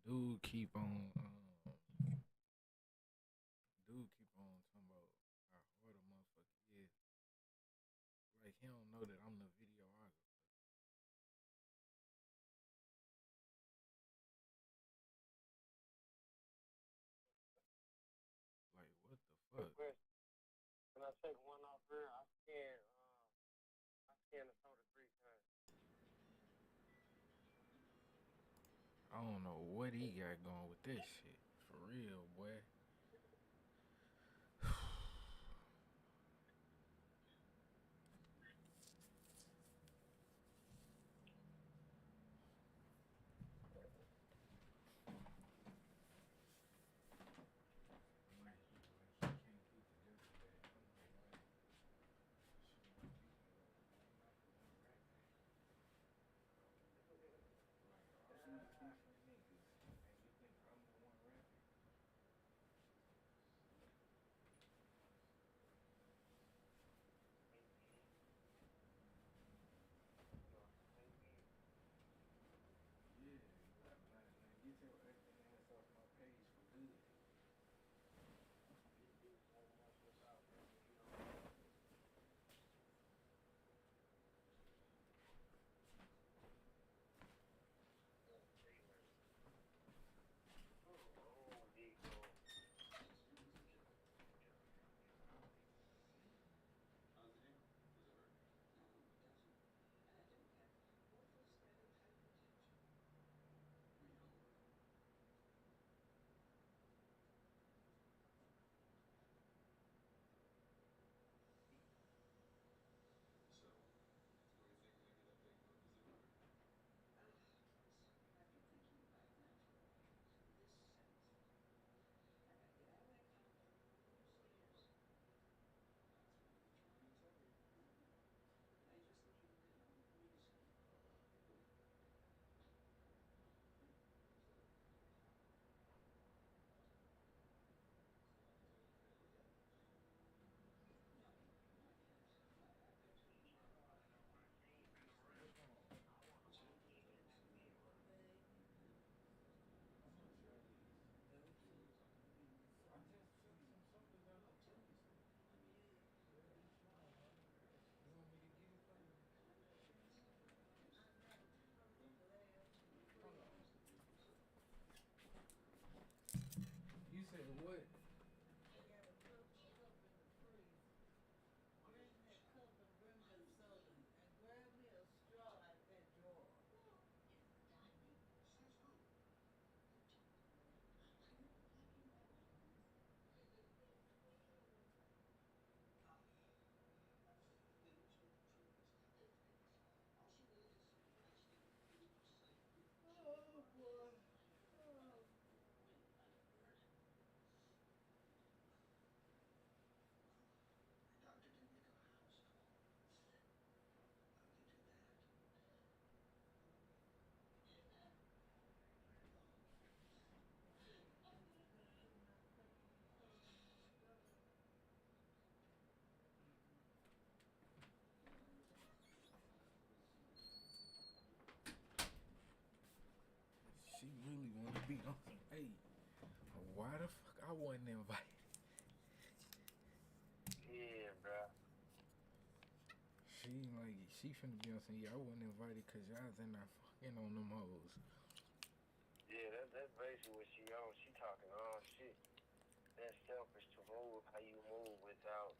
Dude keep on, dude keep on talking about how hard a motherfucker is. Like he don't know that I'm the videographer. Like what the Quick fuck? question. When I take one off here, I scan the soda 3 times. I don't know what he got going with this shit. For real, boy. Like he can't keep it just that. I don't know why. Shit, my people not the one rapping. Like all these different niggas, and you think I'm the one rapping? Yeah, now get your acting ass off my page for good. What's wrong? How much are these? I just took some sodas out the freezer. Yeah, each one, $100. You want me to get it for you? Hold on. You said what? Oh boy. Oh. She really want to be on some. Hey, why the fuck I wasn't invited? Yeah, bro. She finna be on some. Yeah, I wasn't invited because y'all in there fucking on them hoes. Yeah, that's basically what she on. She talking all shit. That's selfish to move how you move without.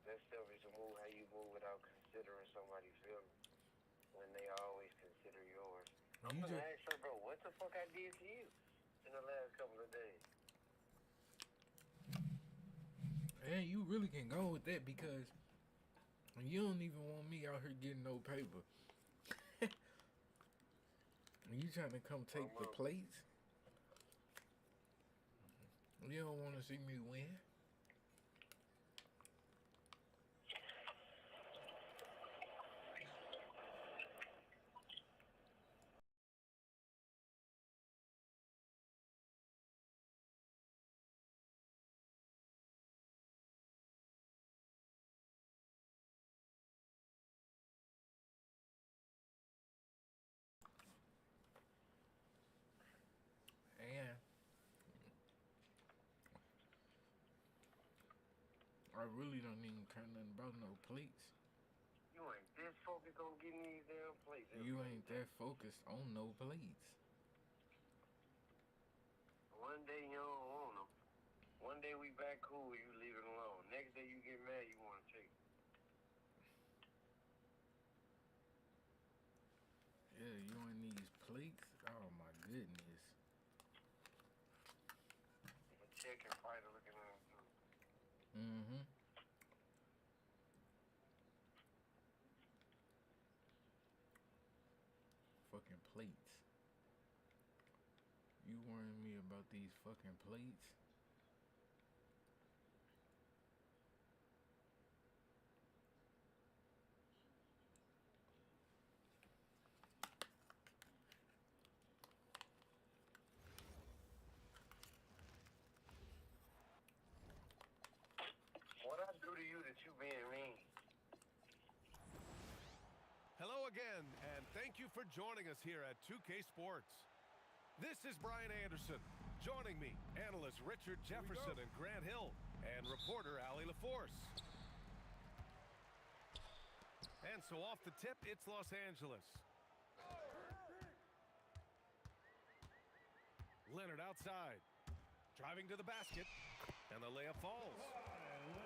That's selfish to move how you move without considering somebody's feelings when they always consider yours. I'm You gonna just ask her, bro, what the fuck I did to you in the last couple of days? and you really can go with that because you don't even want me out here getting no paper. You trying to come My take the mom. plates? You don't want to see me win. I really don't even care nothing about no plates. You ain't this focused on getting these damn plates. You ain't that focused on no plates. One day you don't want them. One day we back cool, you leave it alone. Next day you get mad, you want to take it. Yeah, you and these plates? Oh my goodness. A chicken fighter looking at him too. Mm-hmm. Fucking plates. You worrying me about these fucking plates? What I do to you that you being mean? Hello again, and thank you for joining us here at 2K Sports. This is Brian Anderson. Joining me, analysts Richard Jefferson and Grant Hill, and reporter Allie LaForce. And so off the tip, it's Los Angeles. Leonard outside, driving to the basket, and the layup falls.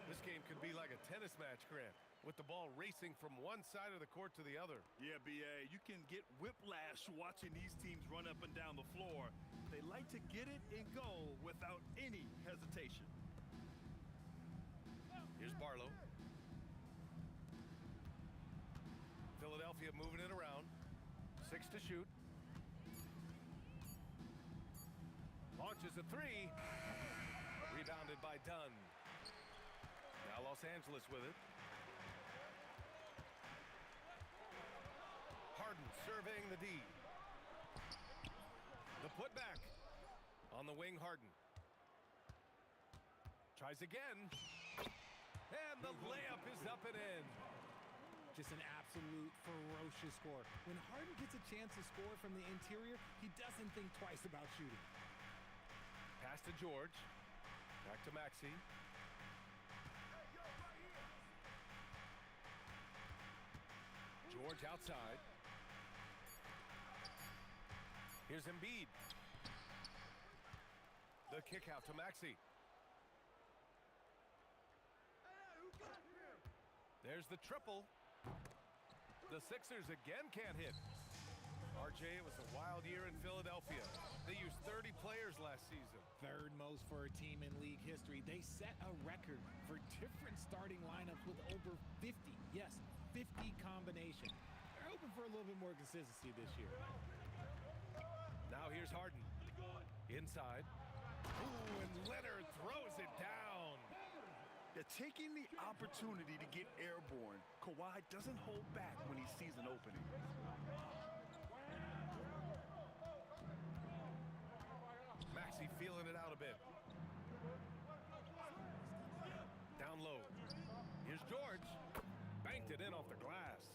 This game could be like a tennis match, Grant, with the ball racing from one side of the court to the other. Yeah, B.A., you can get whiplash watching these teams run up and down the floor. They like to get it and go without any hesitation. Here's Barlow. Philadelphia moving it around. 6 to shoot. Launches a three. Rebounded by Dunn. Now Los Angeles with it. Harden surveying the D. The putback. On the wing, Harden. Tries again. And the layup is up and in. Just an absolute ferocious score. When Harden gets a chance to score from the interior, he doesn't think twice about shooting. Pass to George. Back to Maxey. George outside. Here's Embiid. The kick out to Maxey. There's the triple. The Sixers again can't hit. RJ, it was a wild year in Philadelphia. They used 30 players last season. Third most for a team in league history. They set a record for different starting lineups with over 50. Yes, 50 combinations. They're hoping for a little bit more consistency this year. Now here's Harden. Inside. Ooh, and Leonard throws it down. They're taking the opportunity to get airborne. Kawhi doesn't hold back when he sees an opening. Maxey feeling it out a bit. Down low. Here's George. Banked it in off the glass.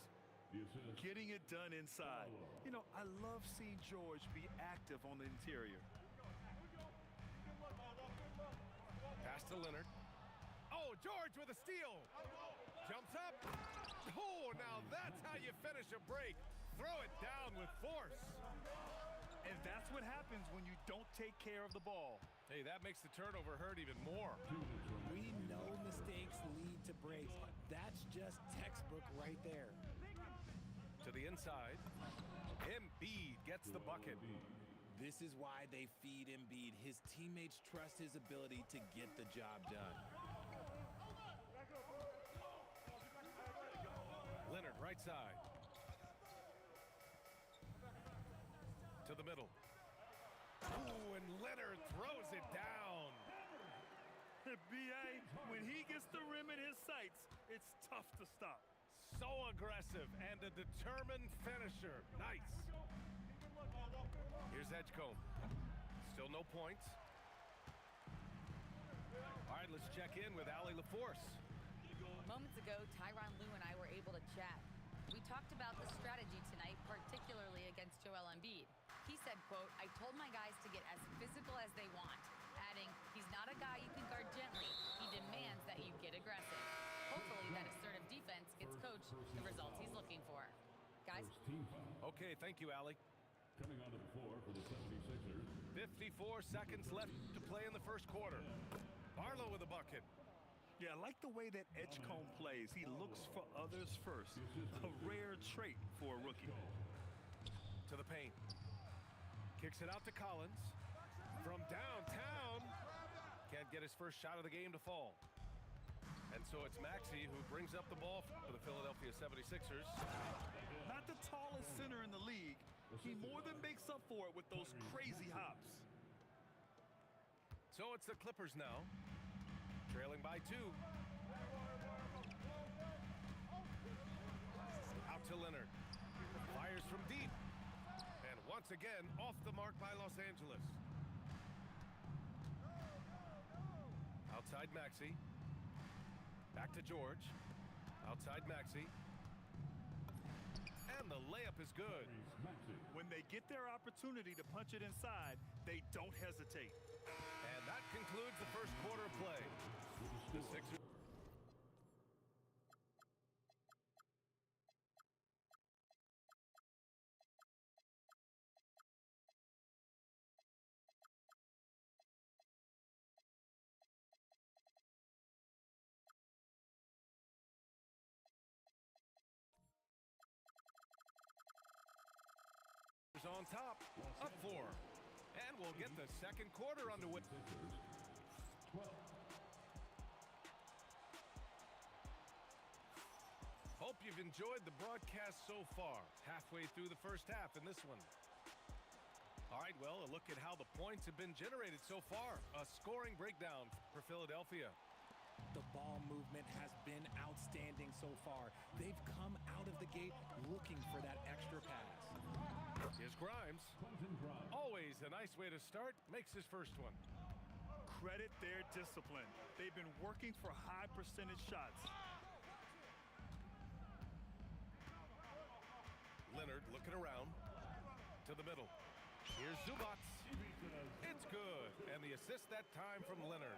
Getting it done inside. You know, I love seeing George be active on the interior. Pass to Leonard. Oh, George with a steal. Jumps up. Oh, now that's how you finish a break. Throw it down with force. And that's what happens when you don't take care of the ball. Hey, that makes the turnover hurt even more. We know mistakes lead to breaks. That's just textbook right there. To the inside. Embiid gets the bucket. This is why they feed Embiid. His teammates trust his ability to get the job done. Leonard right side. To the middle. Ooh, and Leonard throws it down. B.A., when he gets the rim in his sights, it's tough to stop. So aggressive and a determined finisher. Nice. Here's Edgecombe. Still no points. All right, let's check in with Allie LaForce. Moments ago, Tyronn Lue and I were able to chat. We talked about the strategy tonight, particularly against Joel Embiid. He said, quote, "I told my guys to get as physical as they want," adding, "He's not a guy you can guard gently. He demands that you get aggressive." team foul. Okay, thank you, Allie. Coming onto the floor for the 76ers. 54 seconds left to play in the first quarter. Barlow with a bucket. Yeah, I like the way that Edgecombe plays. He looks for others first. A rare trait for a rookie. To the paint. Kicks it out to Collins. From downtown. Can't get his first shot of the game to fall. And so it's Maxey who brings up the ball for the Philadelphia 76ers. Not the tallest center in the league. He more than makes up for it with those crazy hops. So it's the Clippers now. Trailing by 2. Out to Leonard. Fires from deep. And once again, off the mark by Los Angeles. Outside Maxey. Back to George. Outside Maxey. And the layup is good. When they get their opportunity to punch it inside, they don't hesitate. And that concludes the first quarter of play. The Sixers. On top, up 4. And we'll get the second quarter underway. Hope you've enjoyed the broadcast so far. Halfway through the first half in this one. All right, well, a look at how the points have been generated so far. A scoring breakdown for Philadelphia. The ball movement has been outstanding so far. They've come out of the gate looking for that extra pass. Here's Grimes. Always a nice way to start. Makes his first one. Credit their discipline. They've been working for high percentage shots. Leonard looking around to the middle. Here's Zubac. It's good. And the assist that time from Leonard.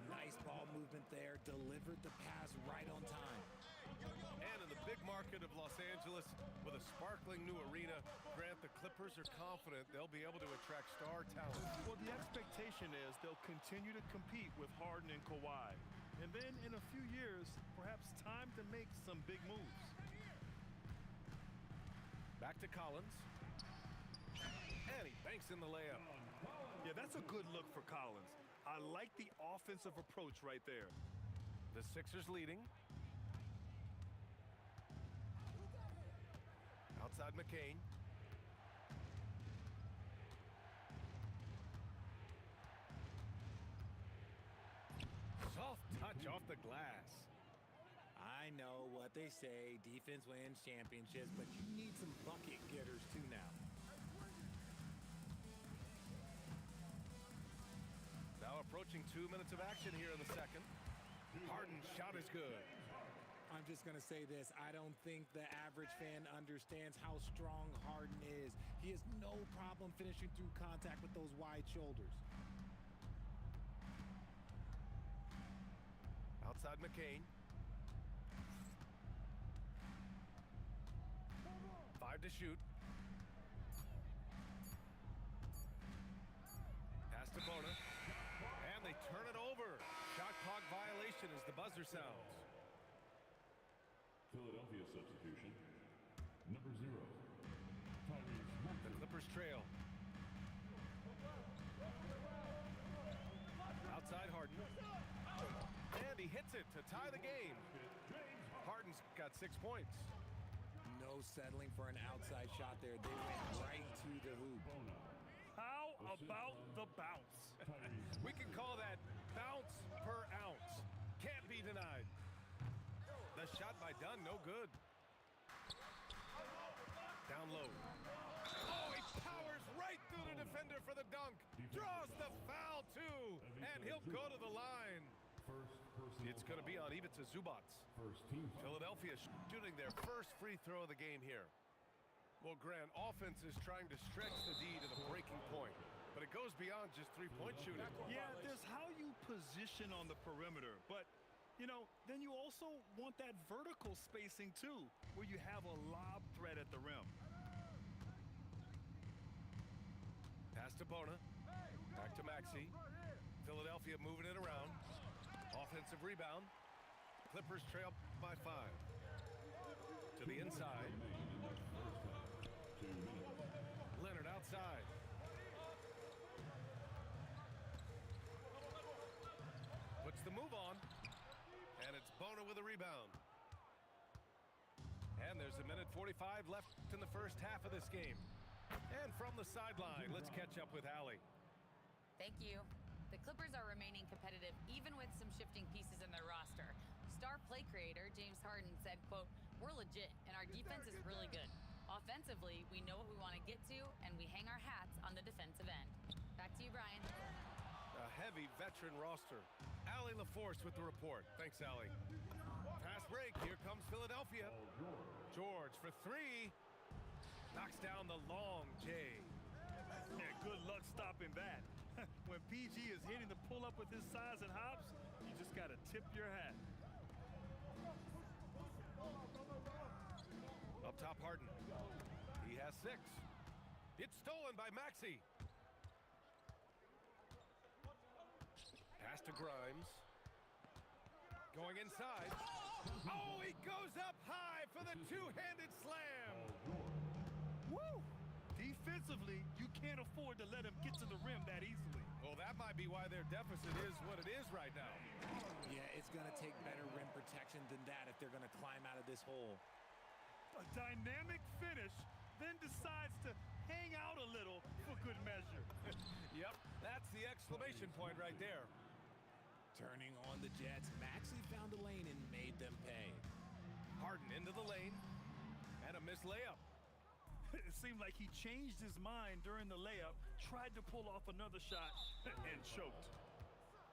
Nice ball movement there. Delivered the pass right on time. And in the big market of Los Angeles, with a sparkling new arena, Grant, the Clippers are confident they'll be able to attract star talent. Well, the expectation is they'll continue to compete with Harden and Kawhi. And then in a few years, perhaps time to make some big moves. Back to Collins. And he banks in the layup. Yeah, that's a good look for Collins. I like the offensive approach right there. The Sixers leading. Outside McCain. Soft touch off the glass. I know what they say, defense wins championships, but you need some bucket getters too now. Now approaching 2 minutes of action here in the second. Harden's shot is good. I'm just going to say this. I don't think the average fan understands how strong Harden is. He has no problem finishing through contact with those wide shoulders. Outside McCain. 5 to shoot. Pass to Bona. And they turn it over. Shot clock violation as the buzzer sounds. Philadelphia substitution. Number 0. The Clippers trail. Outside Harden. And he hits it to tie the game. Harden's got 6 points. No settling for an outside shot there. They went right to the hoop. How about the bounce? We can call that bounce per ounce. Can't be denied. The shot by Dunn, no good. Down low. Oh, he powers right through the defender for the dunk. Draws the foul, too. And he'll go to the line. It's going to be on Ivica Zubac. Philadelphia shooting their first free throw of the game here. Well, Grant, offense is trying to stretch the D to the breaking point. But it goes beyond just three-point shooting. Yeah, there's how you position on the perimeter. But, you know, then you also want that vertical spacing, too, where you have a lob threat at the rim. to Bona. Back to Maxey. Philadelphia moving it around. Offensive rebound. Clippers trail by 5. To the inside. Leonard outside. Puts the move on. And it's Bona with a rebound. And there's a minute 45 left in the first half of this game. And from the sideline, let's catch up with Allie. Thank you. The Clippers are remaining competitive even with some shifting pieces in their roster. Star play creator James Harden said, quote, "We're legit and our defense is really good. Offensively, we know what we want to get to and we hang our hats on the defensive end." Back to you, Brian. A heavy veteran roster. Allie LaForce with the report. Thanks, Allie. Fast break. Here comes Philadelphia. George for 3. Knocks down the long J. Yeah, good luck stopping that. When PG is hitting the pull-up with his size and hops, you just got to tip your hat. Up top, Harden. He has 6. It's stolen by Maxey. Pass to Grimes. Going inside. Oh, he goes up high for the two-handed slam. Woo! Defensively, you can't afford to let him get to the rim that easily. Well, that might be why their deficit is what it is right now. Yeah, it's going to take better rim protection than that if they're going to climb out of this hole. A dynamic finish, then decides to hang out a little for good measure. Yep, that's the exclamation point right there. Turning on the Jets, Maxey found a lane and made them pay. Harden into the lane, and a missed layup. It seemed like he changed his mind during the layup, tried to pull off another shot, and choked.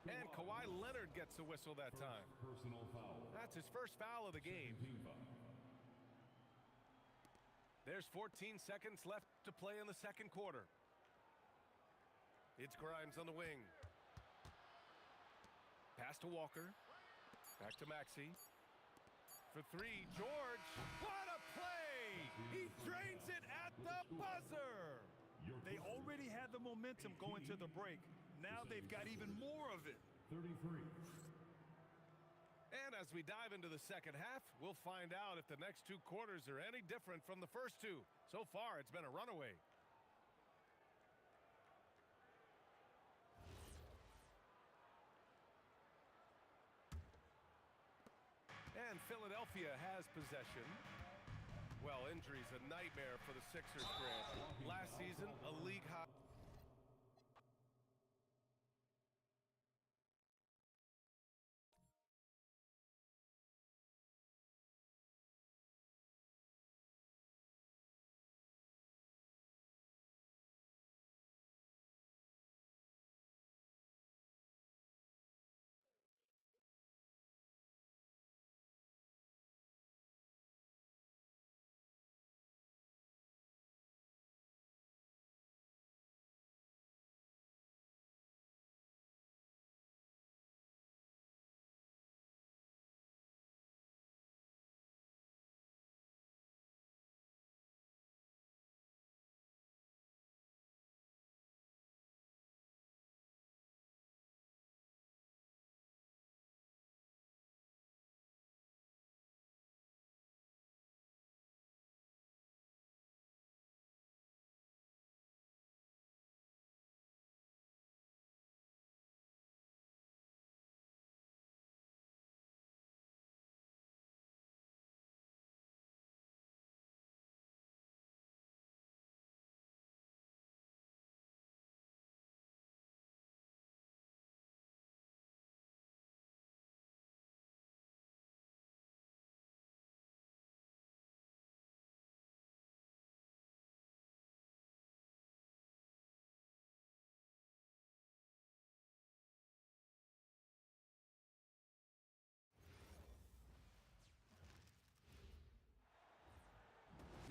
And Kawhi Leonard gets the whistle that time. Personal foul. That's his first foul of the game. There's 14 seconds left to play in the second quarter. It's Grimes on the wing. Pass to Walker. Back to Maxey. For 3, George. What a play! He drains it at the buzzer! They already had the momentum going to the break. Now they've got even more of it. 33. And as we dive into the second half, we'll find out if the next 2 quarters are any different from the first 2. So far, it's been a runaway. And Philadelphia has possession. Well, injuries a nightmare for the Sixers, Grant. Last season, a league high.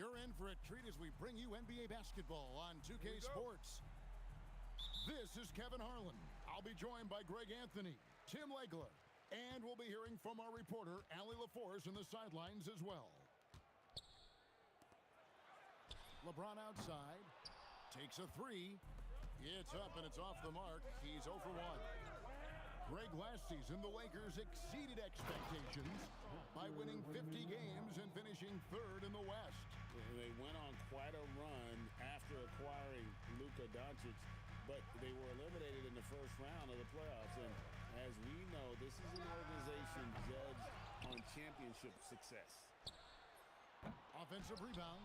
You're in for a treat as we bring you NBA basketball on 2K Sports. This is Kevin Harlan. I'll be joined by Greg Anthony, Tim Legler, and we'll be hearing from our reporter, Allie LaForce, in the sidelines as well. LeBron outside, takes a 3, It's up and it's off the mark. He's 0 for 1. Greg, last season, the Lakers exceeded expectations by winning 50 games and finishing 3rd in the West. They went on quite a run after acquiring Luka Doncic, but they were eliminated in the first round of the playoffs. And as we know, this is an organization judged on championship success. Offensive rebound.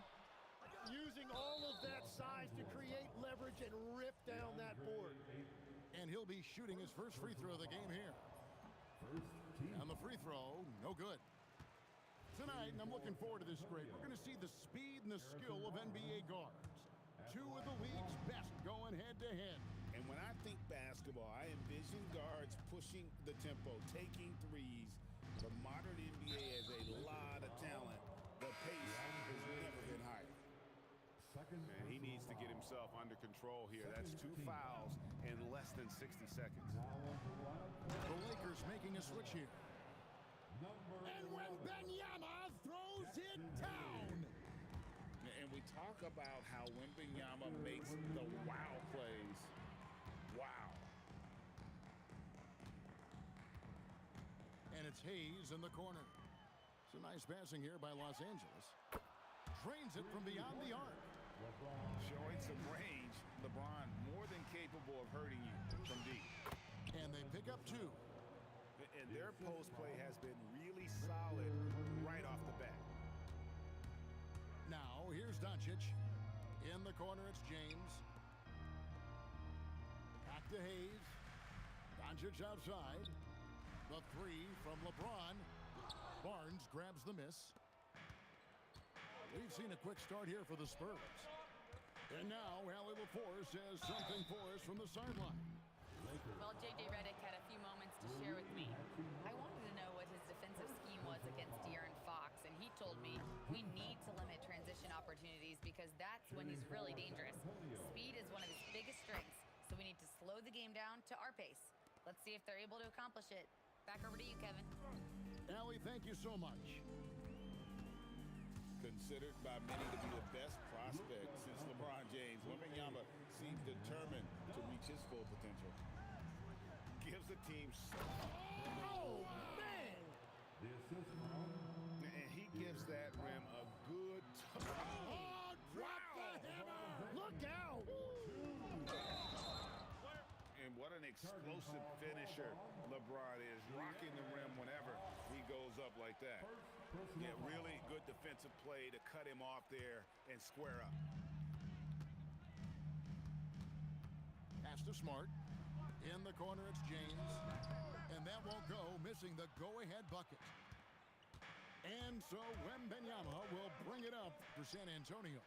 Using all of that size to create leverage and rip down that board. And he'll be shooting his first free throw of the game here. And the free throw, no good. Tonight, and I'm looking forward to this great, we're going to see the speed and the skill of NBA guards. 2 of the league's best going head-to-head. And when I think basketball, I envision guards pushing the tempo, taking threes. The modern NBA has a lot of talent. The pace has never been higher. And he needs to get himself under control here. That's 2 fouls in less than 60 seconds. The Lakers making a switch here. And when Benyama throws it down. And we talk about how Wembanyama makes the wow plays. Wow. And it's Hayes in the corner. It's a nice passing here by Los Angeles. Drains it from beyond the arc. Showing some range, LeBron more than capable of hurting you from deep. And they pick up 2. And their post play has been really solid right off the bat. Now, here's Doncic. In the corner, it's James. Back to Hayes. Doncic outside. The 3 from LeBron. Barnes grabs the miss. We've seen a quick start here for the Spurs. And now, Allie LaForce has something for us from the sideline. Well, J.J. Redick had a few moments to share with me. I wanted to know what his defensive scheme was against De'Aaron Fox, and he told me we need to limit transition opportunities because that's when he's really dangerous. Speed is one of his biggest strengths, so we need to slow the game down to our pace. Let's see if they're able to accomplish it. Back over to you, Kevin. Allie, thank you so much. Considered by many to be the best prospect since LeBron James, Wembanyama seems determined to reach his full potential. Gives the team Oh, man! and he gives that rim a good Oh, drop the hammer! Look out! And what an explosive finisher LeBron is, rocking the rim whenever he goes up like that. Yeah, really good defensive play to cut him off there and square up. Pass to Smart. In the corner, it's James. And that won't go, missing the go-ahead bucket. And so Wembanyama will bring it up for San Antonio.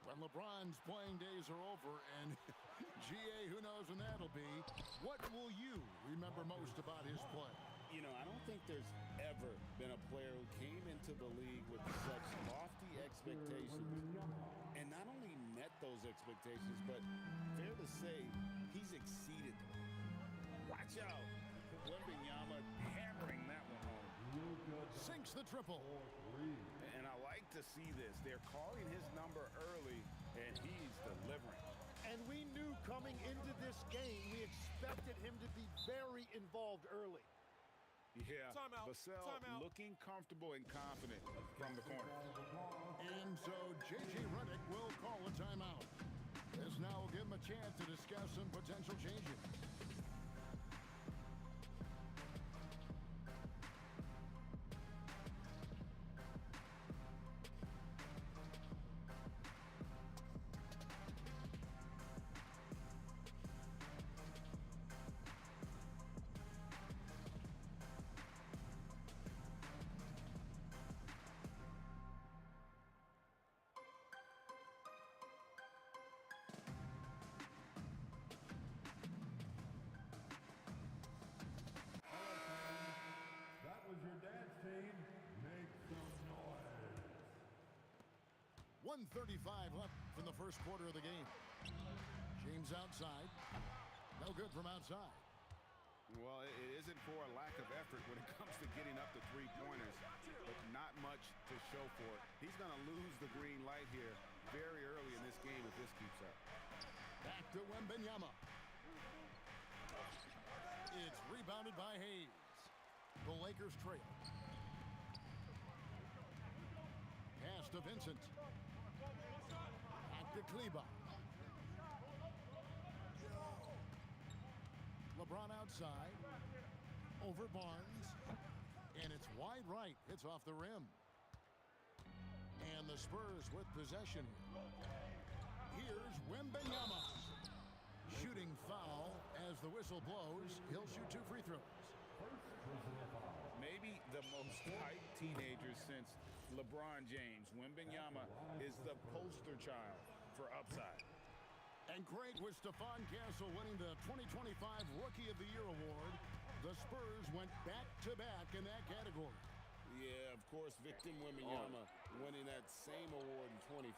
When LeBron's playing days are over, and GA, who knows when that'll be, what will you remember most about his play? You know, I don't think there's ever been a player who came into the league with such lofty expectations and not only met those expectations, but fair to say, he's exceeded them. Watch out. Wembanyama hammering that one home. Sinks the triple. And I like to see this. They're calling his number early, and he's delivering. And we knew coming into this game, we expected him to be very involved early. Yeah, Vassell looking comfortable and confident from the corner. And so J.J. Redick will call a timeout. This now will give him a chance to discuss some potential changes. That was your dance team. Make some noise. 1:35 left in the first quarter of the game. James outside. No good from outside. Well, it isn't for a lack of effort when it comes to getting up to three-pointers, but not much to show for it. He's going to lose the green light here very early in this game if this keeps up. Back to Wembanyama. It's rebounded by Hayes. The Lakers trail. Pass to Vincent. Back to Kleba. LeBron outside. Over Barnes. And it's wide right. Hits off the rim. And the Spurs with possession. Here's Wembanyama. Shooting foul as the whistle blows. He'll shoot 2 free throws. Maybe the most hyped teenager since LeBron James. Wembanyama is the poster child for upside. And great was Stephon Castle winning the 2025 Rookie of the Year award. The Spurs went back-to-back in that category. Yeah, of course, Victor Wembanyama winning that same award in 24.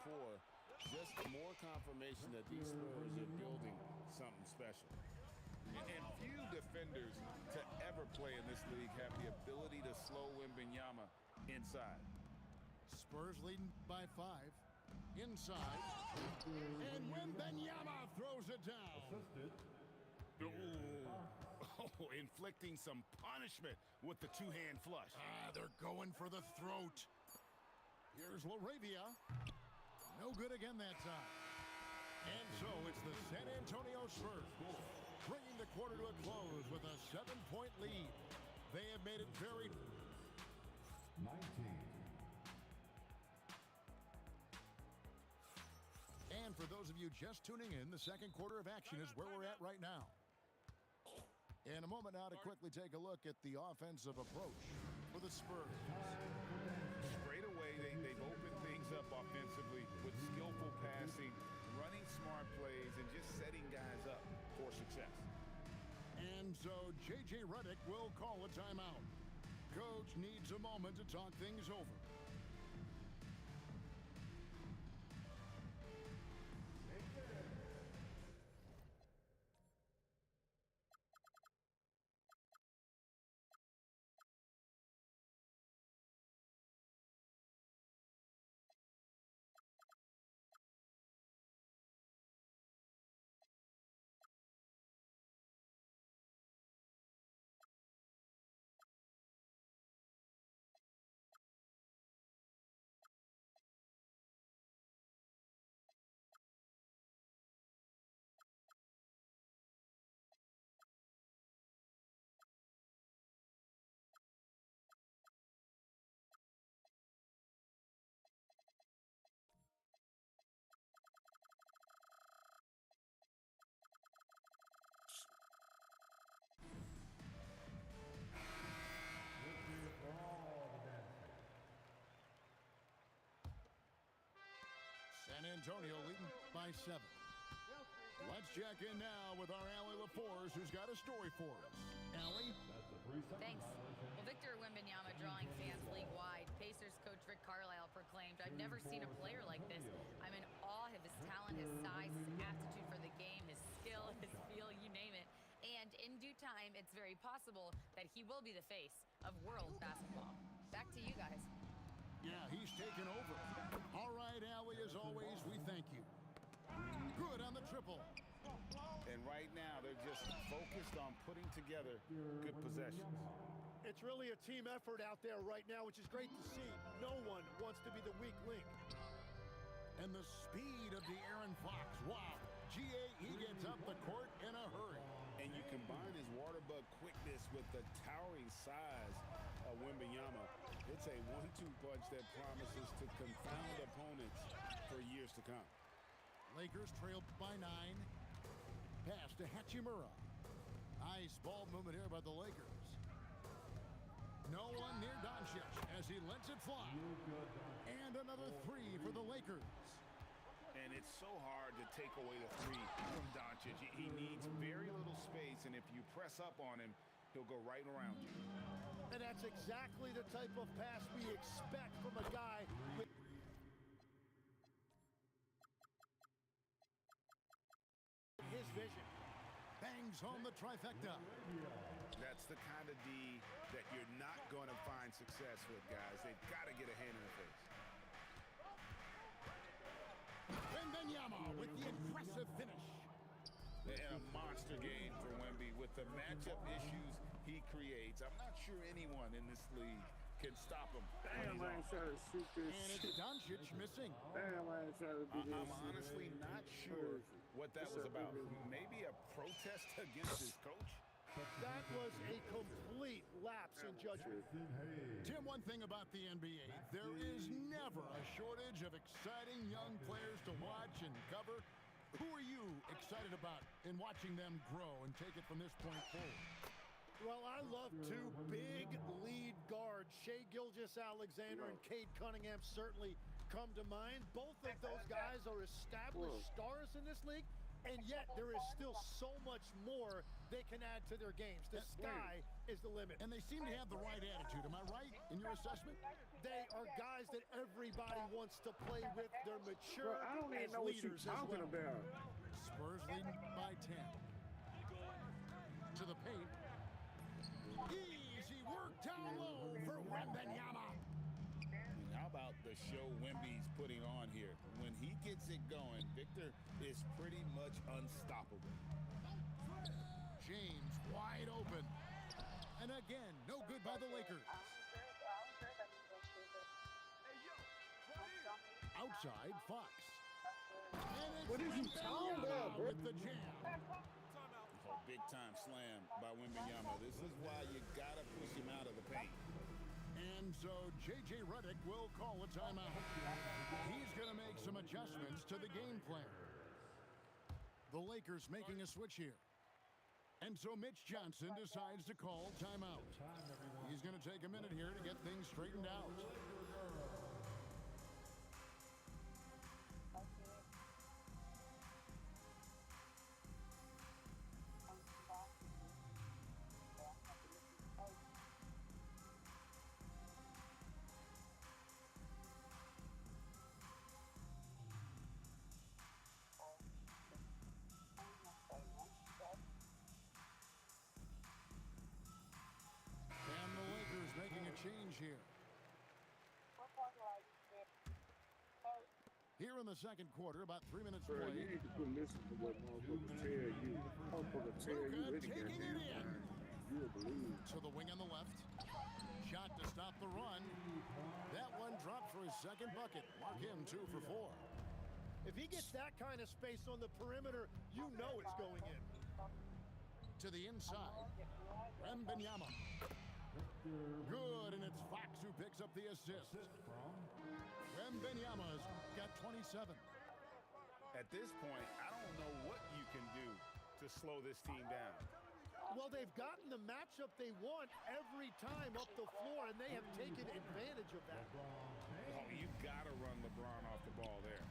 Just more confirmation that these Spurs are building something special. And few defenders to ever play in this league have the ability to slow Wembanyama inside. Spurs leading by 5. Inside. And Wembanyama throws it down. Oh, inflicting some punishment with the two-hand flush. They're going for the throat. Here's LaRavia. No good again that time. And so it's the San Antonio Spurs bringing the quarter to a close with a 7-point lead. They have made it very... 19. And for those of you just tuning in, the second quarter of action is where we're at right now. In a moment now to quickly take a look at the offensive approach for the Spurs. Straight away, they've opened things up offensively with skillful passing, running smart plays, and just setting guys up for success. And so J.J. Redick will call a timeout. Coach needs a moment to talk things over. San Antonio leading by 7. Let's check in now with our Allie LaForce, who's got a story for us. Allie? Thanks. Well, Victor Wembanyama drawing fans league-wide. Pacers coach Rick Carlisle proclaimed, "I've never seen a player like this. I'm in awe of his talent, his size, his aptitude for the game, his skill, his feel, you name it. And in due time, it's very possible that he will be the face of world basketball." Back to you guys. Yeah, he's taken over. All right, Allie, as always, we thank you. Good on the triple. And right now, they're just focused on putting together good possessions. It's really a team effort out there right now, which is great to see. No one wants to be the weak link. And the speed of De'Aaron Fox. Wow. He gets up the court in a hurry. And you combine his water bug quickness with the towering size of Wembanyama. It's a 1-2 punch that promises to confound opponents for years to come. Lakers trailed by 9. Pass to Hachimura. Nice ball movement here by the Lakers. No one near Doncic as he lets it fly. And another 3 for the Lakers. And it's so hard to take away the 3 from Doncic. He needs very little space, and if you press up on him, he'll go right around you. And that's exactly the type of pass we expect from a guy with his vision. Bangs home the trifecta. That's the kind of D that you're not going to find success with, guys. They've got to get a hand in the face. Wembanyama with the aggressive finish. And a monster game for Wemby with the matchup issues he creates. I'm not sure anyone in this league can stop him. Damn, I ain't trying to shoot this And it's shit. Doncic missing. Damn, I ain't trying to do this I'm shit. honestly not sure what that was about. Maybe a protest against his coach? That was a complete lapse in judgment. Tim, one thing about the NBA, there is never a shortage of exciting young players to watch and cover. Who are you excited about in watching them grow and take it from this point forward? Well, I love two big lead guards. Shai Gilgeous-Alexander and Cade Cunningham certainly come to mind. Both of those guys are established stars in this league, and yet there is still so much more they can add to their games. The sky is the limit. And they seem to have the right attitude. Am I right in your assessment? They are guys that everybody wants to play with. They're mature Bro, I don't even know what you're talking about. Spurs leading by 10. To the paint. Easy work down low for Wembanyama. How about the show Wemby's putting on here? When he gets it going, Victor is pretty much unstoppable. James wide open. And again, no good by the Lakers. Outside, Fox. And it's What is he talking about, bro? with the jam. Oh, big time slam by Wembanyama. This is why you gotta push him out of the paint. And so J.J. Redick will call a timeout. He's going to make some adjustments to the game plan. The Lakers making a switch here. And so Mitch Johnson decides to call timeout. He's going to take a minute here to get things straightened out. Change here. Here in the second quarter, about 3 minutes Bro, played. you need to quit listening to what motherfuckers tell you. Motherfuckers tell you Luka any taking it goddamn in. time. You'll believe. To the wing on the left. Shot to stop the run. That one dropped for his second bucket. Mark him 2 for 4. If he gets that kind of space on the perimeter, you know it's going in. To the inside. Wembanyama. Good, and it's Fox who picks up the assist. Wembanyama's got 27. At this point, I don't know what you can do to slow this team down. Well, they've gotten the matchup they want every time up the floor, and they have taken advantage of that. Oh, you got to run LeBron off the ball there.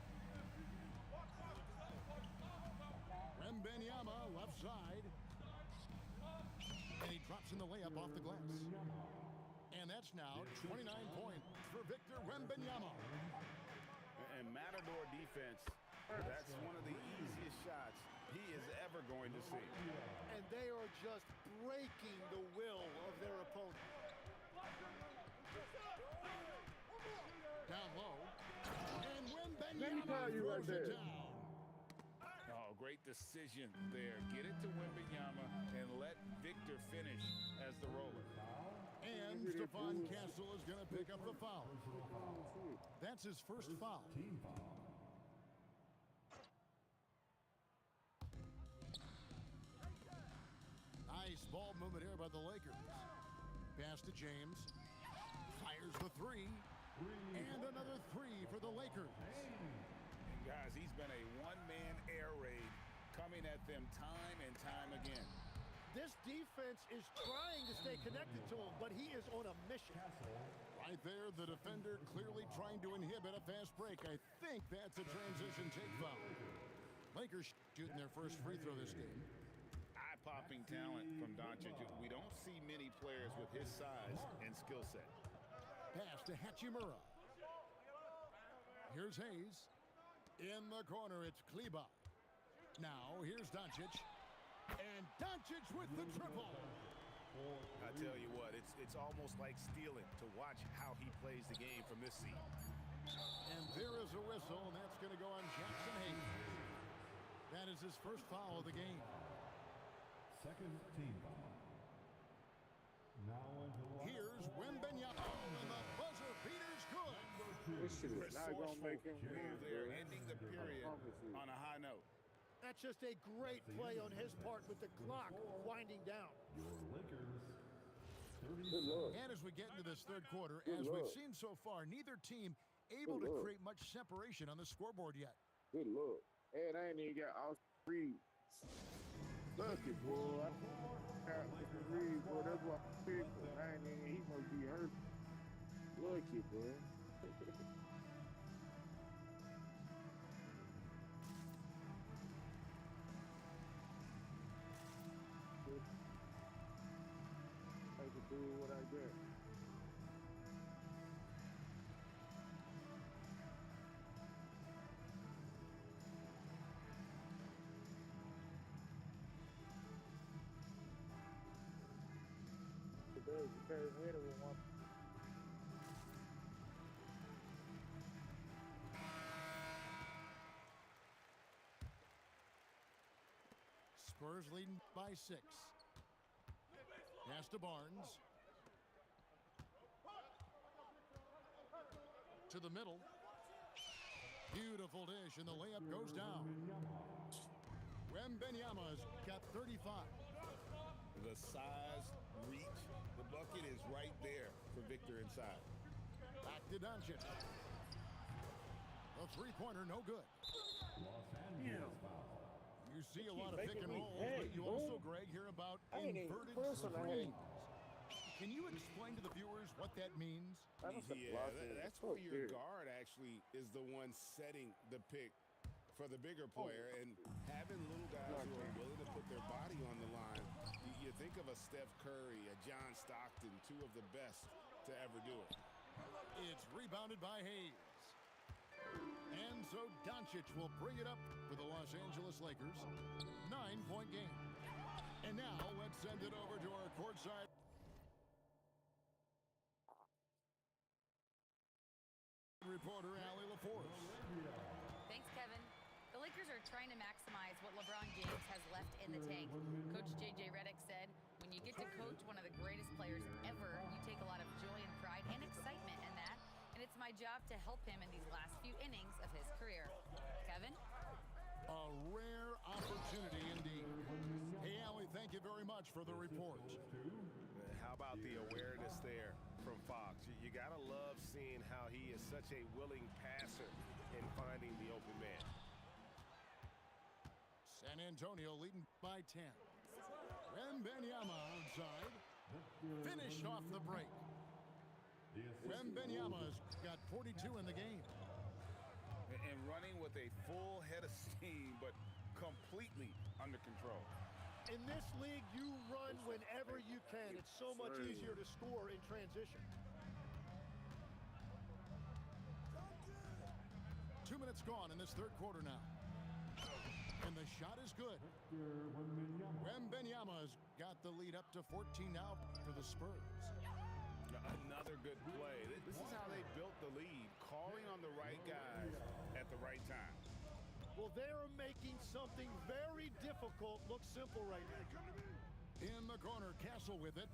Wembanyama left side. And he drops in the layup off the glass. And that's now 29 points for Victor Wembanyama. And Matador defense, that's one of the easiest shots he is ever going to see. And they are just breaking the will of their opponent. Down low. And Let me call Wembanyama you right throws it there. down. Oh, great decision there. Get it to Wembanyama and let Victor finish as the roller. And Stephon Castle is going to pick up the foul. That's his first foul. Nice ball movement here by the Lakers. Pass to James. Fires the three. And another three for the Lakers. And guys, he's been a one-man air raid coming at them time and time again. This defense is trying to stay connected to him, but he is on a mission. Right there, the defender clearly trying to inhibit a fast break. I think that's a transition take foul. Lakers shooting their first free throw this game. Eye-popping talent from Doncic. We don't see many players with his size and skill set. Pass to Hachimura. Here's Hayes. In the corner, it's Kleba. Now, here's Doncic. And Doncic with the triple. I tell you what, it's almost like stealing to watch how he plays the game from this seat. And there is a whistle, and that's going to go on Jackson Hayes. That is is his first foul of the game. Second team foul. Now into line. Here's Wembanyama, and the buzzer beater's good. This shit is not going to make him Move win, there, bro. ending the period on a high note. That's just a great play on his part with the clock winding down. Your Lakers. Good Lord. And as we get into this third quarter, Good as Lord. we've seen so far, neither team able Good to Lord. create much separation on the scoreboard yet. Good Lord. And I ain't even got all three. Look it, boy. I got Mr. Reed, boy. That's why I'm people. I ain't even, he must be hurt. Look it, boy. I could do what I get. The Bears hit it with one. Spurs leading by 6. Pass to Barnes. To the middle. Beautiful dish, and the layup goes down. Wembanyama's got 35. The size, reach, the bucket is right there for Victor inside. Back to Doncic. The three-pointer, no good. Los Angeles foul. You see a lot of pick making and me rolls, hang, but you bro. also, Greg, hear about I ain't even inverted press on the hang. screens. Can you explain to the viewers what that means? That's where your guard actually is the one setting the pick for the bigger player, and having little guys who are willing to put their body on the line. You think of a Steph Curry, a John Stockton, two of the best to ever do it. It's rebounded by Hayes. And so Doncic will bring it up for the Los Angeles Lakers. 9-point game. And now let's send it over to our courtside reporter, Allie LaForce. Thanks, Kevin. The Lakers are trying to maximize what LeBron James has left in the tank. Coach J.J. Redick said, when you get to coach one of the greatest players ever, you take a lot of joy and pride and excitement in that. And it's my job to help him in these last few innings of his career. Kevin? A rare opportunity indeed. Hey, Allie, thank you very much for the report. How about the awareness there from Fox? You got to love seeing how he is such a willing passer in finding the open man. San Antonio leading by 10. Wembanyama outside. Finished off the break. Wembanyama's got 42 in the game. And running with a full head of steam, but completely under control. In this league, you run whenever you can. It's so much easier to score in transition. 2 minutes gone in this third quarter now. And the shot is good. Wembanyama's got the lead up to 14 now for the Spurs. Another good play. This is how they built the lead, calling on the right guys at the right time. Well, they're making something very difficult look simple right now. In the corner, Castle with it.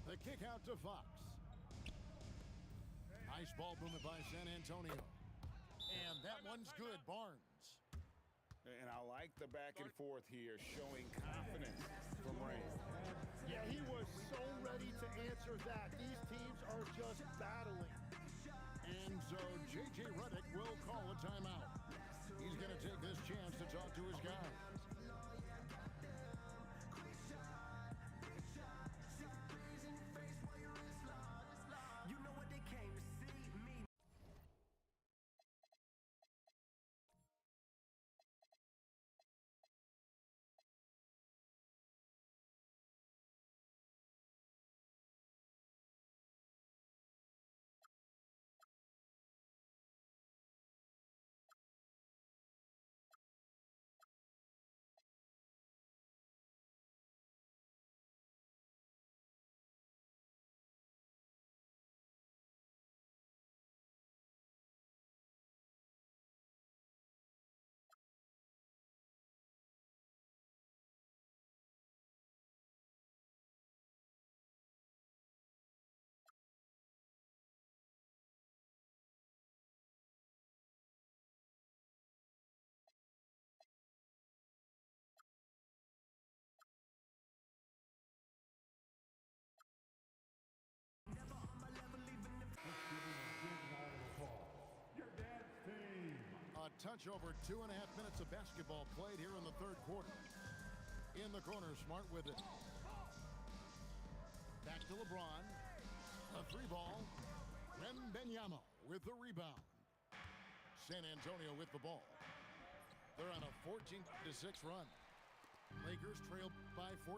The kick out to Fox. Nice ball movement by San Antonio. And that one's good, Barnes. And I like the back and forth here, showing confidence from Ray. Yeah, he was so ready to answer that. These teams are just battling. And so J.J. Redick will call a timeout. He's going to take this chance to talk to his guys. touch over 2.5 minutes of basketball played here in the third quarter. In the corner, Smart with it. Back to LeBron. A three ball. Wembanyama with the rebound. San Antonio with the ball. They're on a 14-6 run. Lakers trail by 14.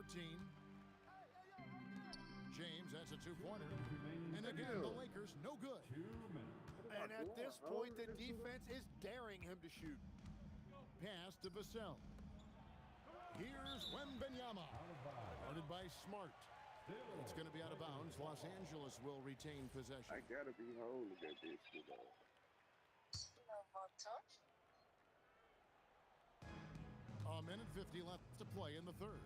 James, that's a two-pointer. And again, the Lakers, no good. And at this point, the defense is daring him to shoot. Pass to Vassell. Here's Wembanyama. Guarded by Smart. It's going to be out of bounds. Los Angeles will retain possession. I gotta be holding that bitch, you know. A minute 50 left to play in the third.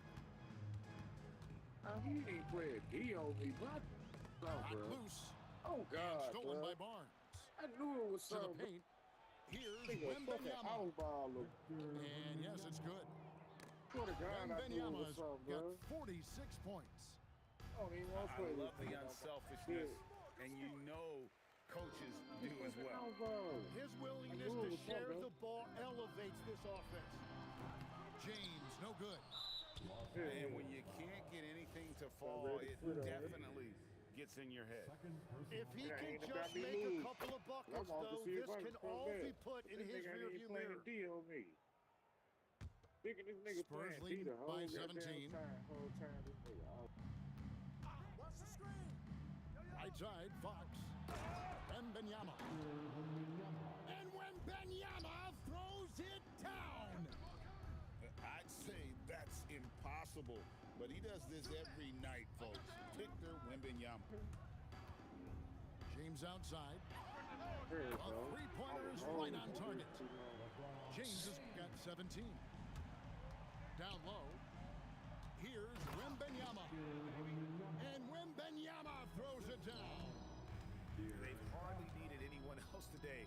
He ain't playing D on me, but Knocked loose. oh And God, stolen bro. by Barnes. I knew it was To the something. paint. Here's Nigga, fucking Wembanyama. out ball. And yes, it's good. Swear to God, I knew it Wembanyama's was something, got bro. 46 points. I don't even want to I play love the this. unselfishness, and you know coaches do as well. His willingness to share the ball elevates this offense. James, no good. And when you can't get anything to fall, it definitely gets in your head. If he Yeah, can ain't just about me make a lose. couple of buckets, I'm off to though, see if this I can can come all back. be put in This his nigga ain't rearview even playing mirror. D on me. Thinking this nigga Spurs playing D leading the whole by goddamn 17. whole time this nigga out. Right side, Fox. Wembanyama. And Wembanyama throws it down. I'd say that's impossible, but he does this every night, folks. Victor Wembanyama. James outside. There you A go. three-pointer is right on target. James has got 17. Down low. Here's Wembanyama. And Wembanyama throws it down. They've hardly needed anyone else today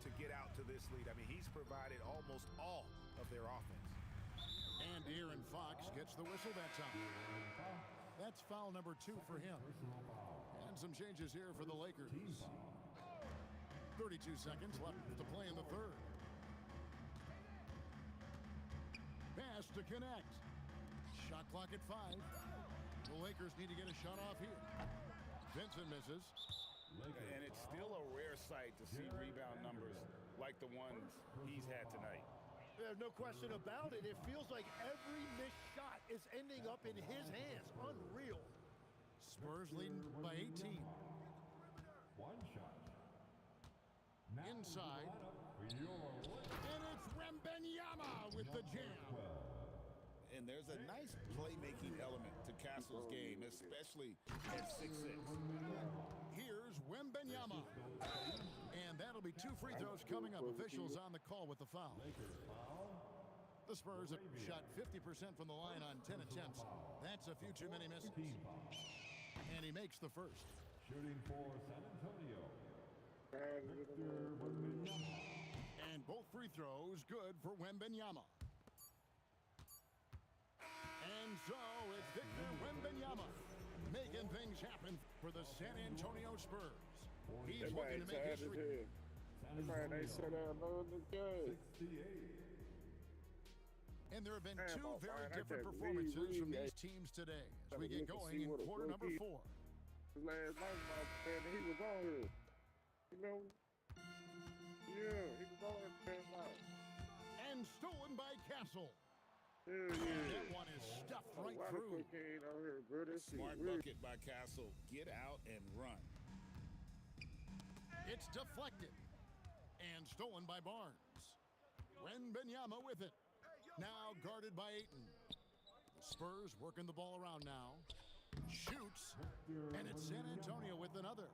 to get out to this lead. I mean, he's provided almost all of their offense. And Aaron Fox gets the whistle that time. That's foul number 2 for him. And some changes here for the Lakers. 32 seconds left to play in the third. Pass to connect. Shot clock at 5. The Lakers need to get a shot off here. Vincent misses. And it's still a rare sight to see rebound numbers like the ones he's had tonight. There's no question about it. It feels like every missed shot is ending up in his hands. Unreal. Spurs leading by 18. One shot. Inside. And it's Wembanyama with the jam. And there's a nice playmaking element to Castle's game, especially at 6'6". Here's Wembanyama. And that'll be 2 free throws coming up. Officials on the call with the foul. The Spurs have shot 50% from the line on 10 attempts. That's a few too many misses. And he makes the first. Shooting for San Antonio. And both free throws good for Wembanyama. And so it's Victor Wembanyama making things happen for the San Antonio Spurs. He's looking to make history. They said another game. 68. And there have been Man, 2 very I different can't performances believe from that. these teams today as Gotta we get look and going see in what a quarter number rookie- 4. Last night, my friend, he was on here. You know? Yeah, he was on here last night. And stolen by Castle. Hell yeah. That one is stuffed right Why the through. fuck ain't out here, bro? That shit Smart really- bucket by Castle. Get out and run. It's deflected. And stolen by Barnes. Wembanyama with it. Now guarded by Ayton. The Spurs working the ball around now. Shoots. And it's San Antonio with another.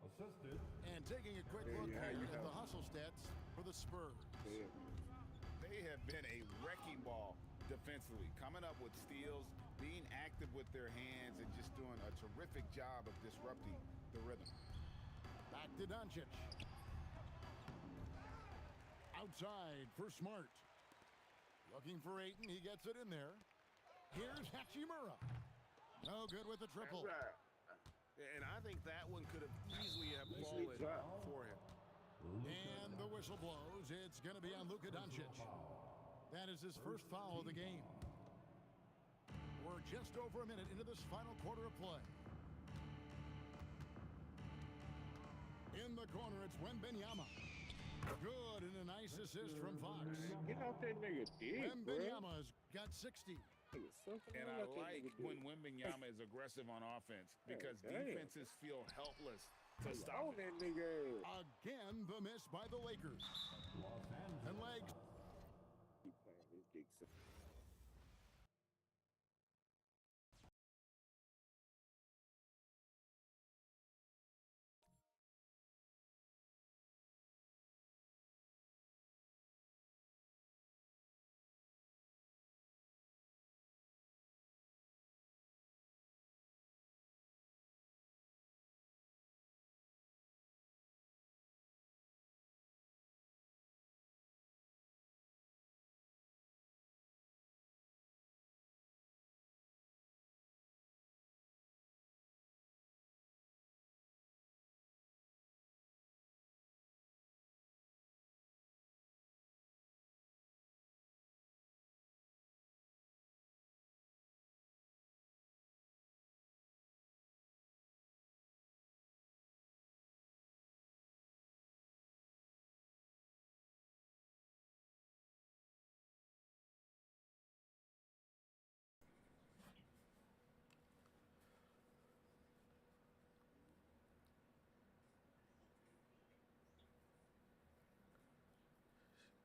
Assisted. And taking a quick look at the hustle stats for the Spurs. They have been a wrecking ball defensively, coming up with steals, being active with their hands, and just doing a terrific job of disrupting the rhythm. Back to Doncic. Outside for Smart. Looking for Ayton. He gets it in there. Here's Hachimura. No good with the triple. And I think that one could have easily have Nicely fallen dropped. for him. And the whistle blows. It's going to be on Luka Doncic. That is his first foul of the game. We're just over a minute into this final quarter of play. In the corner, it's Wembanyama. Good, and a nice assist from Fox. Get out that nigga dick, Wembanyama's got 60. And I like when Wembanyama is aggressive on offense because defenses feel helpless to stop that nigga. Again, the miss by the Lakers. And legs. Keep playing his dick.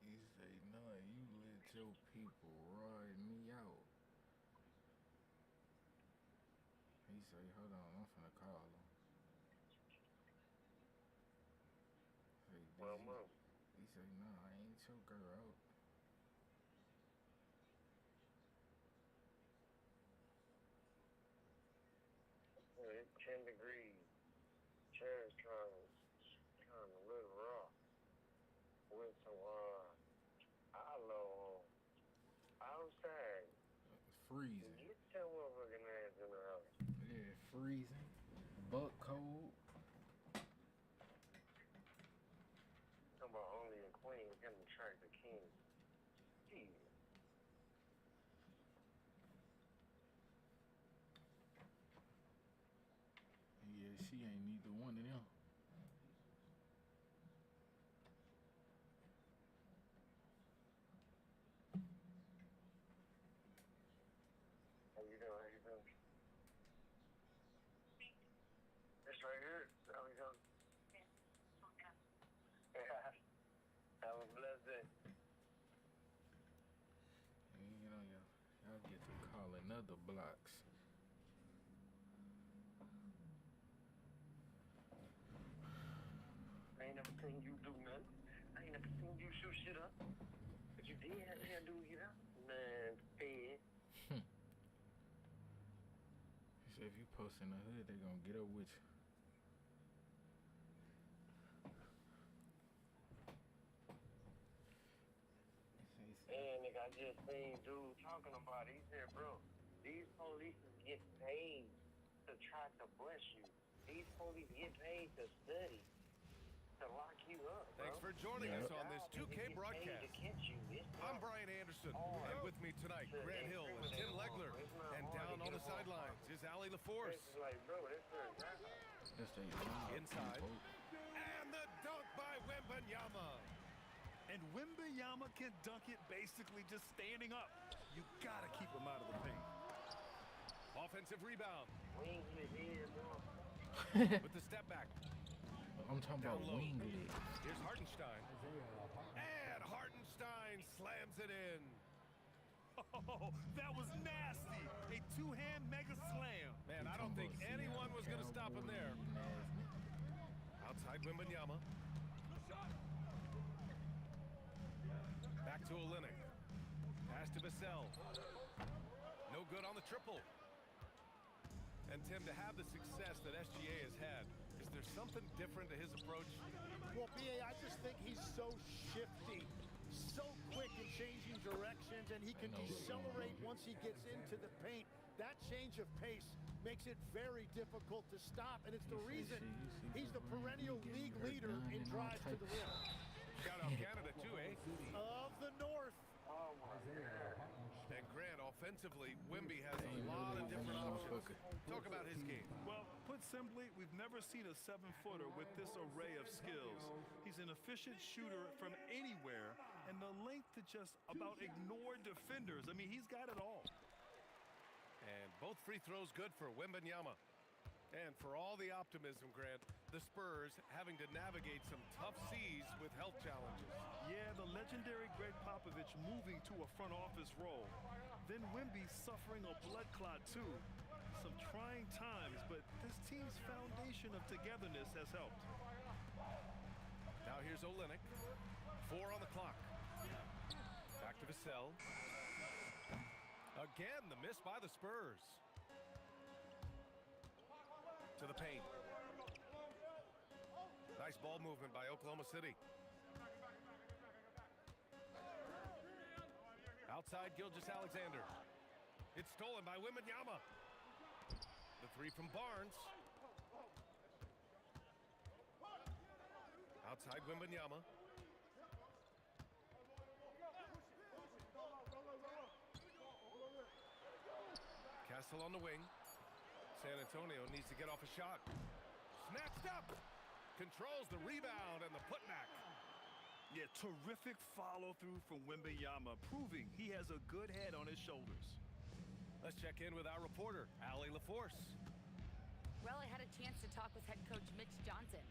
He say, nah, you let your people ride me out. He say, hold on, I'm finna call him. Say, Well, mom. he say, nah, I ain't your girl out. It's 10 degrees. Chair's kind of a little raw. With some aloe outside. Freezing. Get your motherfucking ass in the house. Yeah, freezing. Buck cold. Talking about only a queen can attract a king. Shit. Yeah, she ain't neither one of them. How you doing? How you doing? This right here. How you doing? Yeah. Have a blessed day. You know, y'all get to calling other blocks. I ain't never seen you do nothing. I ain't never seen you shoot shit up. But you did have to do it up. Man, fed. He said if you post in the hood, they gonna get up with you. And nigga, I just seen dude talking about it. He said, bro, these police get paid to try to bless you. These police get paid to study, to lock you up, bro. Thanks for joining us on this 2K broadcast. I'm Brian Anderson, and with me tonight, Grant Hill and Tim Legler. And down on the sidelines is Allie LaForce. Like, bro, Inside. And the dunk by Wembanyama. And Wembanyama can dunk it basically just standing up. You gotta keep him out of the paint. Offensive rebound. Wing it in, bro. With the step back. I'm talking about wing it. Here's Hartenstein. And Hartenstein slams it in. Oh, that was nasty. A two-hand mega slam. Man, I don't think anyone was going to stop him there. Outside Wembanyama. Back to Olynyk. Pass to Vassell. No good on the triple. And Tim, to have the success that SGA has had, is there something different to his approach? Well, BA, I just think he's so shifty, so quick in changing directions, and he can decelerate once he gets into the paint. That change of pace makes it very difficult to stop, and it's the reason he's the perennial league leader in drives to the rim. Shout out Canada too, eh? Of the North. Oh my God. And Grant, offensively, Wemby has a lot of different options. Talk about his game. Well, put simply, we've never seen a 7-footer with this array of skills. He's an efficient shooter from anywhere, and the length to just about ignore defenders. I mean, he's got it all. And both free throws good for Wembanyama. And for all the optimism, Grant, the Spurs having to navigate some tough seas with health challenges. Yeah, the legendary Greg Popovich moving to a front office role. Then Wemby suffering a blood clot too. Some trying times, but this team's foundation of togetherness has helped. Now here's Olynyk. 4 on the clock. Back to Vassell. Again, the miss by the Spurs. To the paint. Nice ball movement by Oklahoma City. Outside Gilgeous-Alexander. It's stolen by Wembanyama. The three from Barnes. Outside Wembanyama. Castle on the wing. San Antonio needs to get off a shot. Snatched up. Controls the rebound and the putback. Yeah, terrific follow-through from Wembanyama, proving he has a good head on his shoulders. Let's check in with our reporter, Allie LaForce. Well, I had a chance to talk with head coach Mitch Johnson.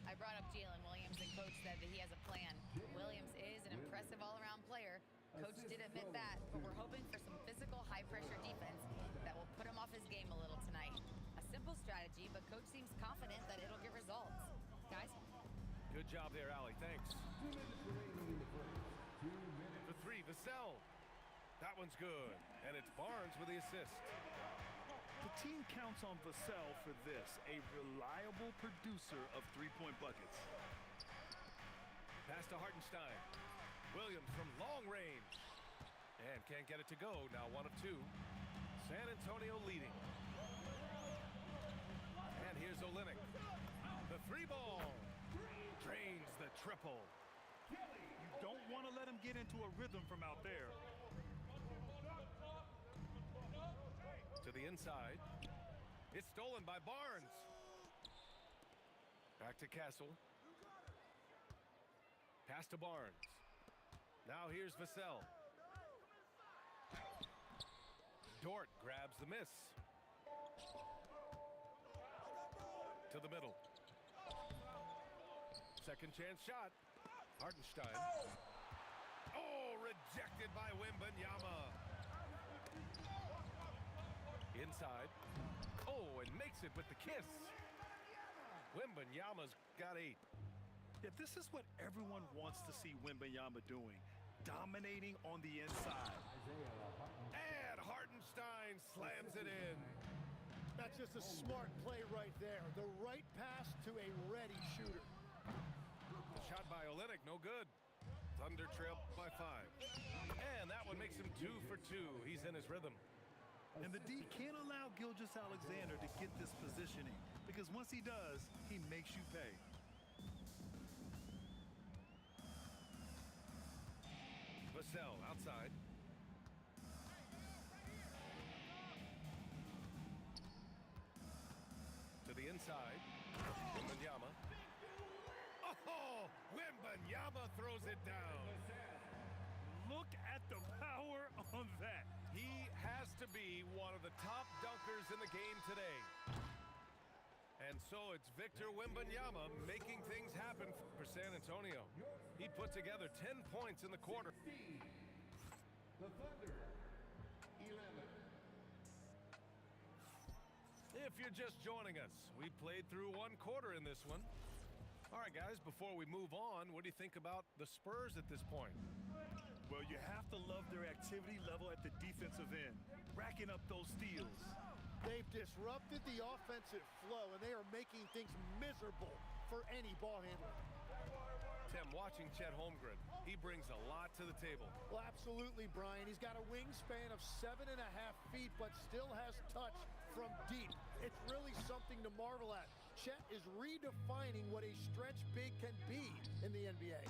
I brought up Jalen Williams, and coach said that he has a plan. Williams is an impressive all-around player. Coach did admit that, but we're hoping for some physical, high-pressure defense that will put him off his game a little tonight. A simple strategy, but coach seems confident that it'll get results. Guys? Good job there, Allie. Thanks. The three, Vassell. That one's good. And it's Barnes with the assist. The team counts on Vassell for this, a reliable producer of three-point buckets. Pass to Hartenstein. Williams from long range. And can't get it to go. Now 1 of 2. San Antonio leading. And here's Olynyk. The 3-ball. Drains the triple. You don't want to let him get into a rhythm from out there. To the inside. It's stolen by Barnes. Back to Castle. Pass to Barnes. Now here's Vassell. Dort grabs the miss. To the middle. Second chance shot. Hartenstein. Oh, rejected by Wembanyama. Inside. Oh, and makes it with the kiss. Wembanyama's got 8. Yeah, this is what everyone wants to see Wembanyama doing. Dominating on the inside. And Hartenstein slams it in. That's just a smart play right there. The right pass to a ready shooter. The shot by Olynyk, no good. Thunder trail by 5. And that one makes him 2 for 2. He's in his rhythm. And the D can't allow Gilgeous-Alexander to get this positioning, because once he does, he makes you pay. Vassell outside. To the inside. Wembanyama. Oh, Wembanyama throws it down. Look at the power on that. He has to be one of the top dunkers in the game today. And so it's Victor Wembanyama making things happen for San Antonio. He put together 10 points in the quarter. The Thunder, 11. If you're just joining us, we played through 1 quarter in this one. All right, guys, before we move on, what do you think about the Spurs at this point? Well, you have to love their activity level at the defensive end, racking up those steals. They've disrupted the offensive flow, and they are making things miserable for any ball handler. Tim, watching Chet Holmgren, he brings a lot to the table. Well, absolutely, Brian. He's got a wingspan of 7.5 feet, but still has touch from deep. It's really something to marvel at. Chet is redefining what a stretch big can be in the NBA.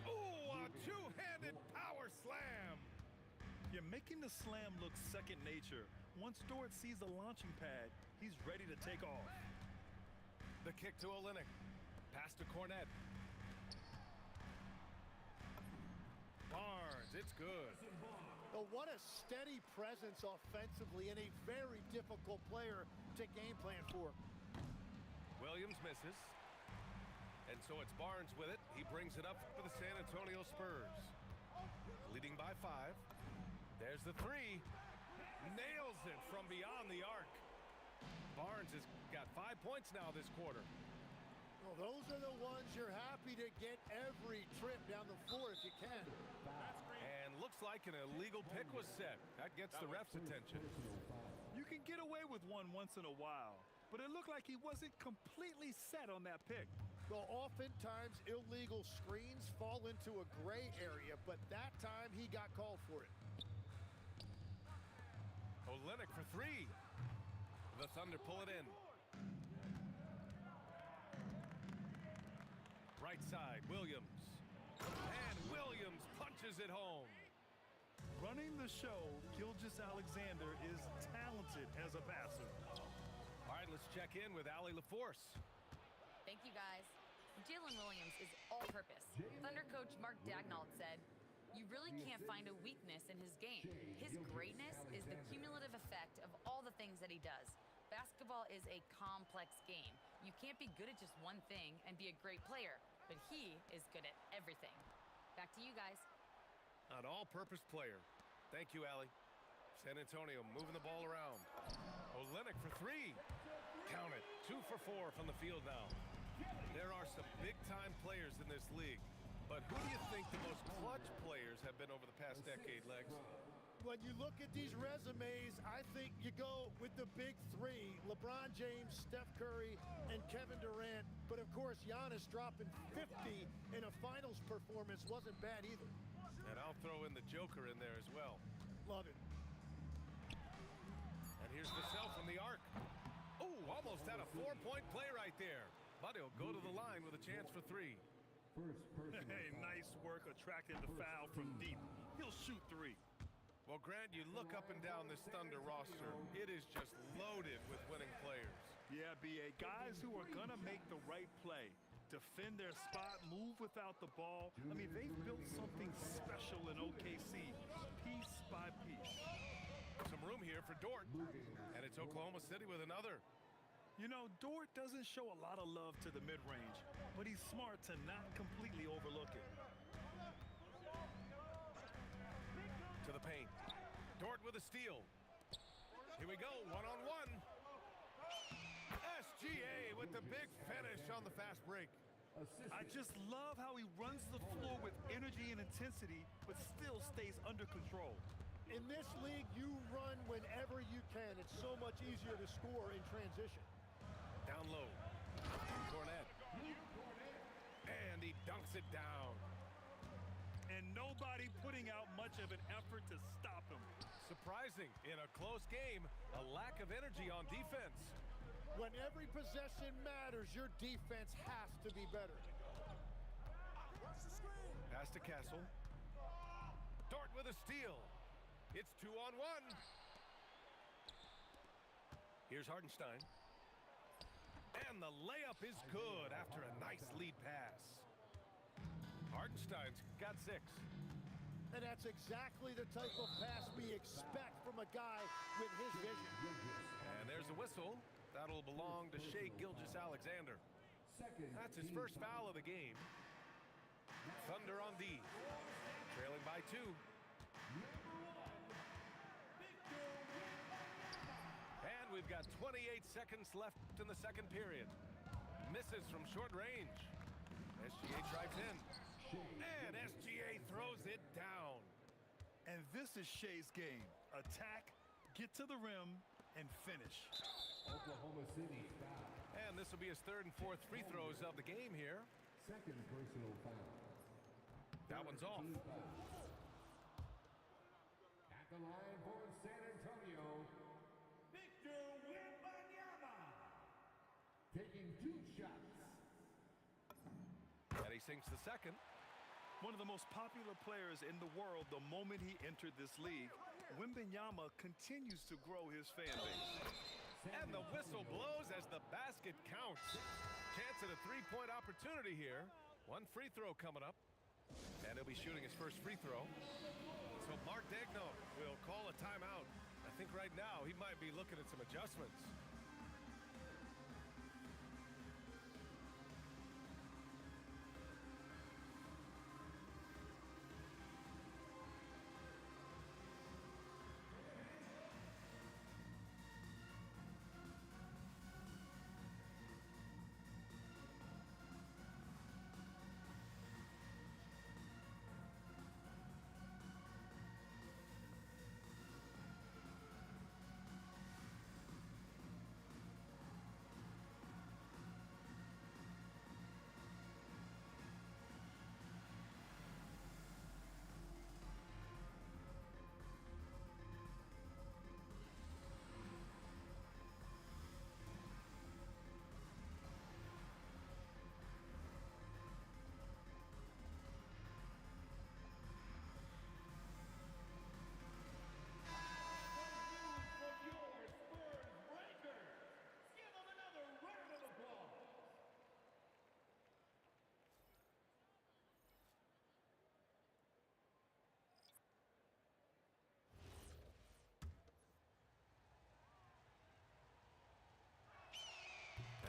Ooh, a two-handed power slam. You're making the slam look second nature. Once Dort sees the launching pad, he's ready to take off. The kick to Olynyk. Pass to Cornette. Barnes, it's good. Oh, what a steady presence offensively and a very difficult player to game plan for. Williams misses. And so it's Barnes with it. He brings it up for the San Antonio Spurs. Leading by 5. There's the 3. Nails it from beyond the arc. Barnes has got 5 points now this quarter. Well, those are the ones you're happy to get every trip down the floor if you can. And looks like an illegal pick was set. That gets the ref's attention. You can get away with one once in a while, but it looked like he wasn't completely set on that pick. Well, oftentimes illegal screens fall into a gray area, but that time he got called for it. Olynyk for 3. The Thunder pull it in. Right side, Williams. And Williams punches it home. Running the show, Gilgeous-Alexander is talented as a passer. All right, let's check in with Allie LaForce. Thank you, guys. Jalen Williams is all-purpose. Thunder coach Mark Daignault said, "You really can't find a weakness in his game. His greatness is the cumulative effect of all the things that he does. Basketball is a complex game. You can't be good at just one thing and be a great player, but he is good at everything." Back to you guys. An all-purpose player. Thank you, Allie. San Antonio moving the ball around. Olynyk for 3. Count it. 2 for 4 from the field now. There are some big-time players in this league. But who do you think the most clutch players have been over the past decade, Legs? When you look at these resumes, I think you go with the big 3, LeBron James, Steph Curry, and Kevin Durant. But of course, Giannis dropping 50 in a finals performance wasn't bad either. And I'll throw in the Joker in there as well. Love it. And here's Vassell from the arc. Oh, almost had a 4-point play right there. But he'll go to the line with a chance for 3. Hey, nice work attracting the foul from deep. He'll shoot 3. Well, Grant, you look up and down this Thunder roster. It is just loaded with winning players. Yeah, B.A. Guys who are going to make the right play. Defend their spot, move without the ball. I mean, they've built something special in OKC, piece by piece. Some room here for Dort. And it's Oklahoma City with another. You know, Dort doesn't show a lot of love to the mid-range, but he's smart to not completely overlook it. To the paint. Dort with a steal. Here we go, one-on-one. SGA with the big finish on the fast break. I just love how he runs the floor with energy and intensity, but still stays under control. In this league, you run whenever you can. It's so much easier to score in transition. Down low. Cornette. And he dunks it down. And nobody putting out much of an effort to stop him. Surprising, in a close game, a lack of energy on defense. When every possession matters, your defense has to be better. Pass to Castle. Dort with a steal. It's 2-on-1. Here's Hartenstein. And the layup is good after a nice lead pass. Hartenstein's got 6. And that's exactly the type of pass we expect from a guy with his vision. And there's a whistle. That'll belong to Shai Gilgeous-Alexander. That's his first foul of the game. Thunder on D. Trailing by 2. And we've got 28 seconds left in the second period. Misses from short range. SGA drives in. And SGA throws it down. And this is Shai's game. Attack, get to the rim, and finish. Oklahoma City foul. And this will be his 3rd and 4th free throws of the game here. Second personal foul. That one's off. At the line for San Antonio, Victor Wembanyama. Taking 2 shots. And he sinks the second. One of the most popular players in the world the moment he entered this league, Wembanyama continues to grow his fan base. And the whistle blows as the basket counts. Chance at a 3-point opportunity here. 1 free throw coming up. And he'll be shooting his first free throw. So Mark Daigneault will call a timeout. I think right now he might be looking at some adjustments.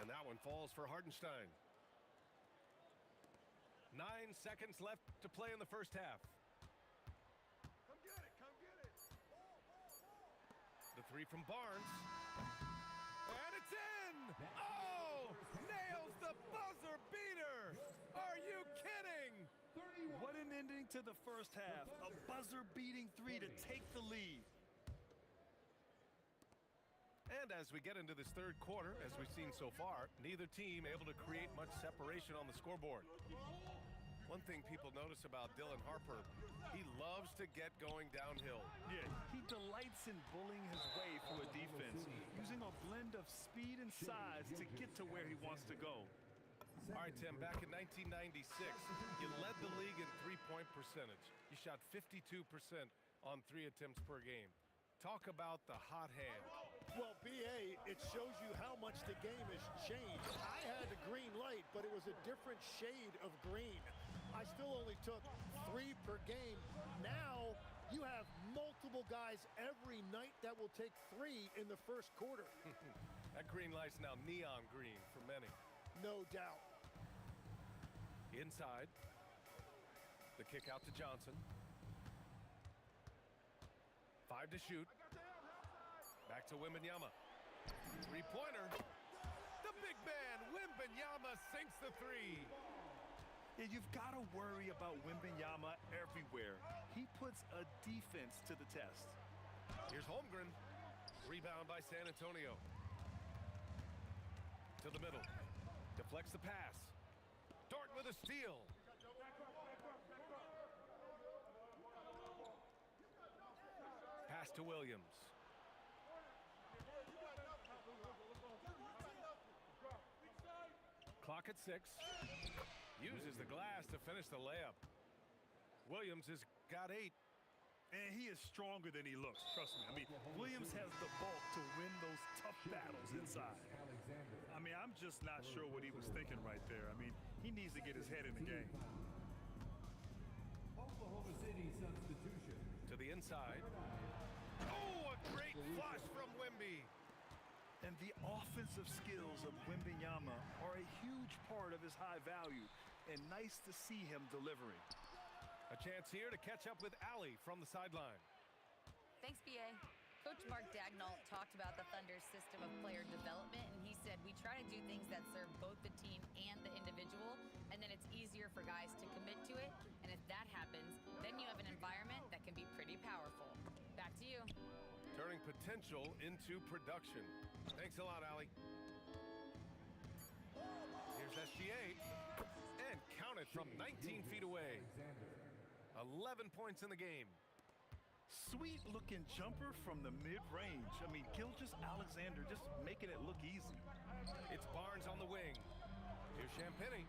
And that one falls for Hartenstein. 9 seconds left to play in the first half. Come get it, come get it. The 3 from Barnes. And it's in! Oh! Nails the buzzer beater! Are you kidding? What an ending to the first half. A buzzer-beating 3 to take the lead. And as we get into this third quarter, as we've seen so far, neither team able to create much separation on the scoreboard. One thing people notice about Dylan Harper, he loves to get going downhill. Yeah, he delights in bullying his way through a defense, using a blend of speed and size to get to where he wants to go. All right, Tim, back in 1996, you led the league in three-point percentage. You shot 52% on 3 attempts per game. Talk about the hot hand. Well, B.A., it shows you how much the game has changed. I had the green light, but it was a different shade of green. I still only took 3 per game. Now you have multiple guys every night that will take 3 in the first quarter. That green light's now neon green for many. No doubt. Inside. The kick out to Johnson. 5 to shoot. Back to Wembanyama. 3-pointer. The big man, Wembanyama, sinks the 3. Yeah, you've got to worry about Wembanyama everywhere. He puts a defense to the test. Here's Holmgren. Rebound by San Antonio. To the middle. Deflects the pass. Dort with a steal. Pass to Williams. Clock at 6. Uses the glass to finish the layup. Williams has got 8. And he is stronger than he looks, trust me. I mean, Williams has the bulk to win those tough battles inside. I mean, I'm just not sure what he was thinking right there. I mean, he needs to get his head in the game. Oklahoma City substitution. To the inside. Oh, a great flush from Wemby. And the offensive skills of Wembanyama are a huge part of his high value, and nice to see him delivering. A chance here to catch up with Allie from the sideline. Thanks, B.A. Coach Mark Daigneault talked about the Thunder's system of player development, and he said, we try to do things that serve both the team and the individual, and then it's easier for guys to commit to it, and if that happens, then you have an environment that can be pretty powerful. Back to you. Turning potential into production. Thanks a lot, Allie. Here's SGA. And it from 19 feet away. 11 points in the game. Sweet looking jumper from the mid-range. I mean, Gilgeous Alexander just making it look easy. It's Barnes on the wing. Here's Champagny.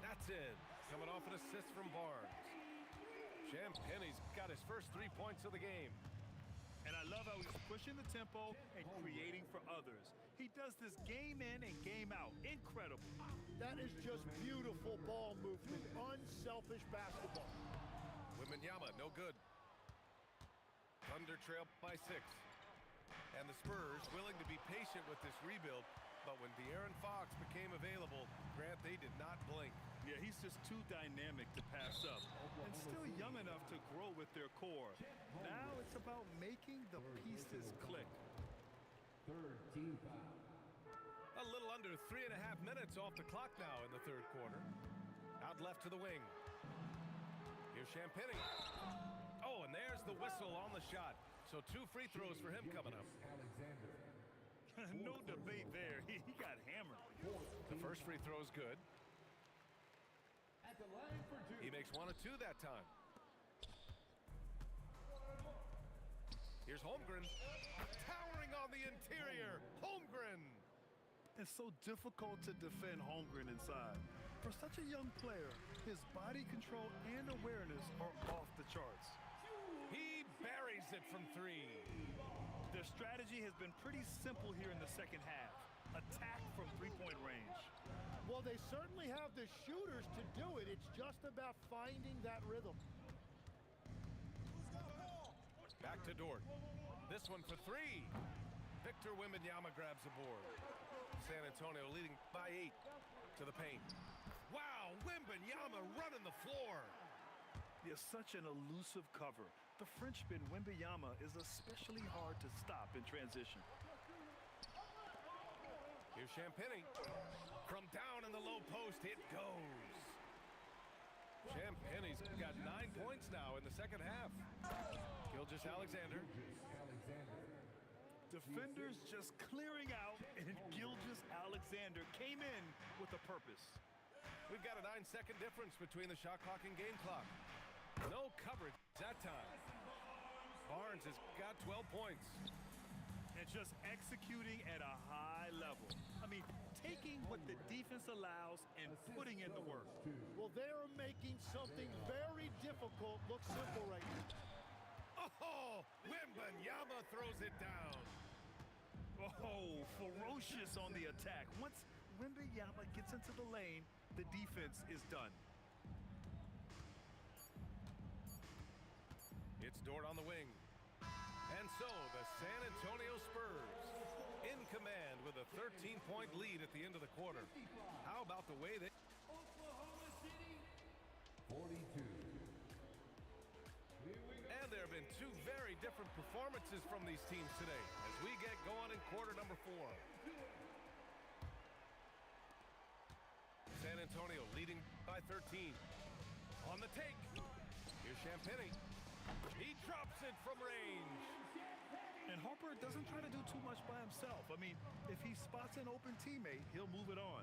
That's in. Coming off an assist from Barnes. Champagny's got his first 3 points of the game. And I love how he's pushing the tempo and creating for others. He does this game in and game out. Incredible. That is just beautiful ball movement. Unselfish basketball. Wembanyama, no good. Thunder trail by 6. And the Spurs willing to be patient with this rebuild, but when De'Aaron Fox became available, Grant, they did not blink. Yeah, he's just too dynamic to pass up and still young enough to grow with their core. Now it's about making the pieces click. Third team foul. A little under 3.5 minutes off the clock now in the third quarter. Out left to the wing. Here's Champagny. Oh, and there's the whistle on the shot. So 2 free throws for him coming up. No debate there. He got hammered. The first free throw is good. At the line for 2. He makes 1 of 2 that time. Here's Holmgren. Towering on the interior. Holmgren. It's so difficult to defend Holmgren inside. For such a young player, his body control and awareness are off the charts. He buries it from 3. Their strategy has been pretty simple here in the second half. Attack from three-point range. Well, they certainly have the shooters to do it. It's just about finding that rhythm. Back to Dort. This one for 3. Victor Wembanyama grabs the board. San Antonio leading by 8 to the paint. Wow, Wembanyama running the floor. He has such an elusive cover. The Frenchman Wembanyama is especially hard to stop in transition. Here's Champagny. From down in the low post, it goes. Champagny's got 9 points now in the second half. Gilgeous Alexander. Defenders just clearing out, and Gilgeous Alexander came in with a purpose. We've got a 9-second difference between the shot clock and game clock. No coverage that time. Barnes has got 12 points. And just executing at a high level. I mean, taking what the defense allows and putting in the work. Well, they're making something very difficult look simple right now. Oh, Wembanyama throws it down. Oh, ferocious on the attack. Once Wembanyama gets into the lane, the defense is done. It's Dort on the wing. And so the San Antonio Spurs in command with a 13-point lead at the end of the quarter. How about the way they... Oklahoma City, 42. And there have been 2 very different performances from these teams today as we get going in quarter number 4. San Antonio leading by 13. On the take. Here's Champagny. He drops it from range. And Harper doesn't try to do too much by himself. I mean, if he spots an open teammate, he'll move it on.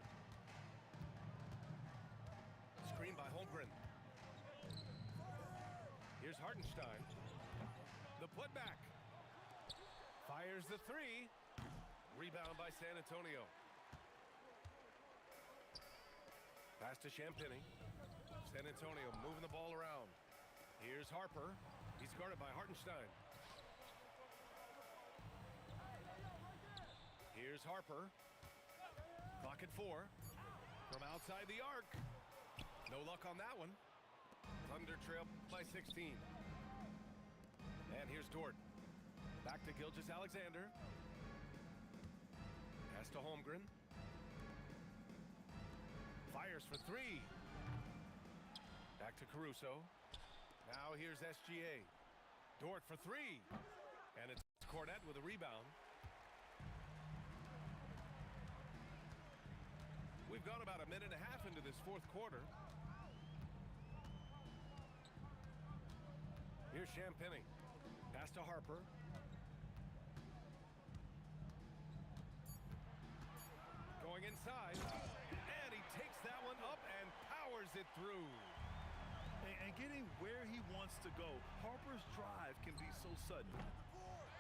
Screen by Holmgren. Here's Hartenstein. The putback. Fires the 3. Rebound by San Antonio. Pass to Champagny. San Antonio moving the ball around. Here's Harper. He's guarded by Hartenstein. Here's Harper. Clock at 4. From outside the arc. No luck on that one. Thunder trail by 16. And here's Dort. Back to Gilgeous Alexander. Pass to Holmgren. Fires for 3. Back to Caruso. Now here's SGA. Dort for 3. And it's Cornette with a rebound. We've gone about a minute and a half into this fourth quarter. Here's Champagny. Pass to Harper. Going inside. And he takes that one up and powers fires it through. And getting where he wants to go, Harper's drive can be so sudden.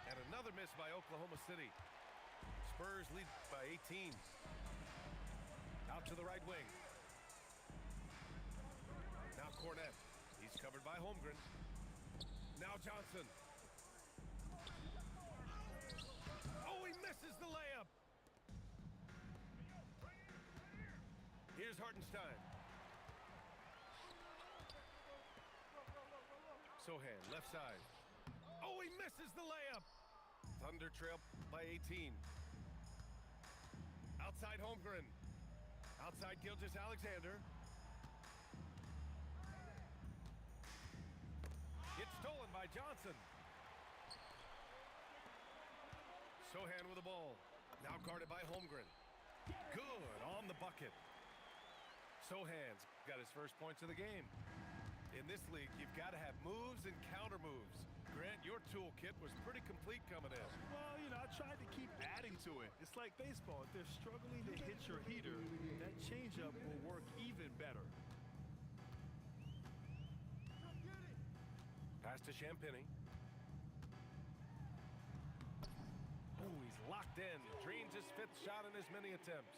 And another miss by Oklahoma City. Spurs lead by 18. Out to the right wing. Now Cornette. He's covered by Holmgren. Now Johnson. Oh, he misses the layup. Here's Hartenstein. Sohan, left side. Oh, he misses the layup. Thunder trail by 18. Outside Holmgren. Outside Gilgeous-Alexander. It's stolen by Johnson. Sohan with the ball. Now guarded by Holmgren. Good on the bucket. Sohan's got his first points of the game. In this league, you've got to have moves and counter moves. Grant, your toolkit was pretty complete coming in. Well, you know, I tried to keep adding to it. It's like baseball. If they're struggling to hit your heater, that changeup will work even better. Pass to Champagny. Oh, he's locked in. Dreams his fifth shot in as many attempts.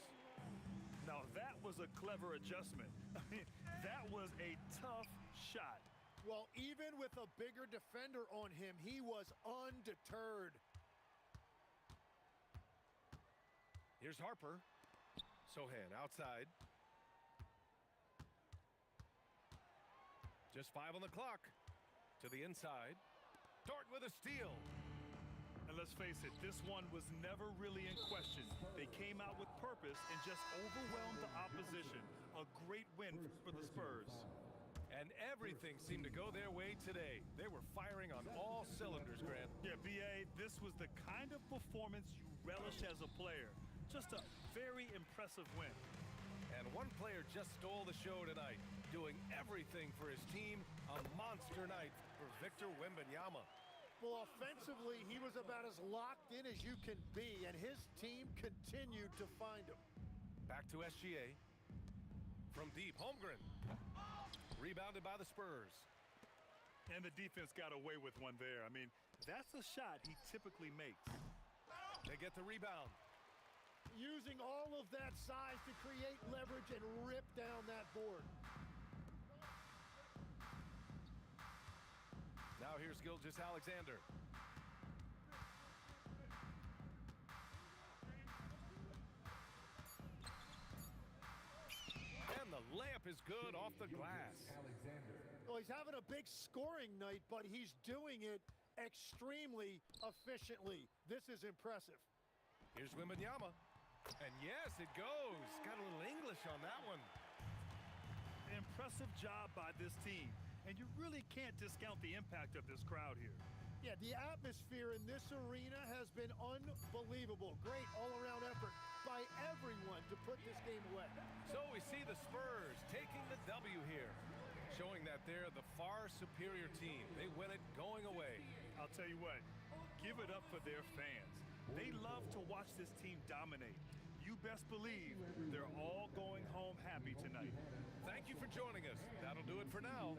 Now, that was a clever adjustment. I mean, that was a tough shot. Well, even with a bigger defender on him, he was undeterred. Here's Harper. Sohan outside. Just 5 on the clock. To the inside. Dort with a steal. And let's face it, this one was never really in question. They came out with purpose and just overwhelmed the opposition. A great win for the Spurs. And everything seemed to go their way today. They were firing on all cylinders, Grant. Yeah, B.A., this was the kind of performance you relish as a player. Just a very impressive win. And one player just stole the show tonight, doing everything for his team. A monster night for Victor Wembanyama. Well, offensively, he was about as locked in as you can be, and his team continued to find him. Back to SGA. From deep, Holmgren. Rebounded by the Spurs. And the defense got away with one there. I mean, that's a shot he typically makes. They get the rebound. Using all of that size to create leverage and rip down that board. Now here's Gilgeous-Alexander. And the layup is good off the glass. Well, he's having a big scoring night, but he's doing it extremely efficiently. This is impressive. Here's Wembanyama. And yes, it goes. Got a little English on that one. Impressive job by this team. And you really can't discount the impact of this crowd here. Yeah, the atmosphere in this arena has been unbelievable. Great all-around effort by everyone to put this game away. So we see the Spurs taking the W here, showing that they're the far superior team. They win it going away. I'll tell you what, give it up for their fans. They love to watch this team dominate. You best believe they're all going home happy tonight. Thank you for joining us. That'll do it for now.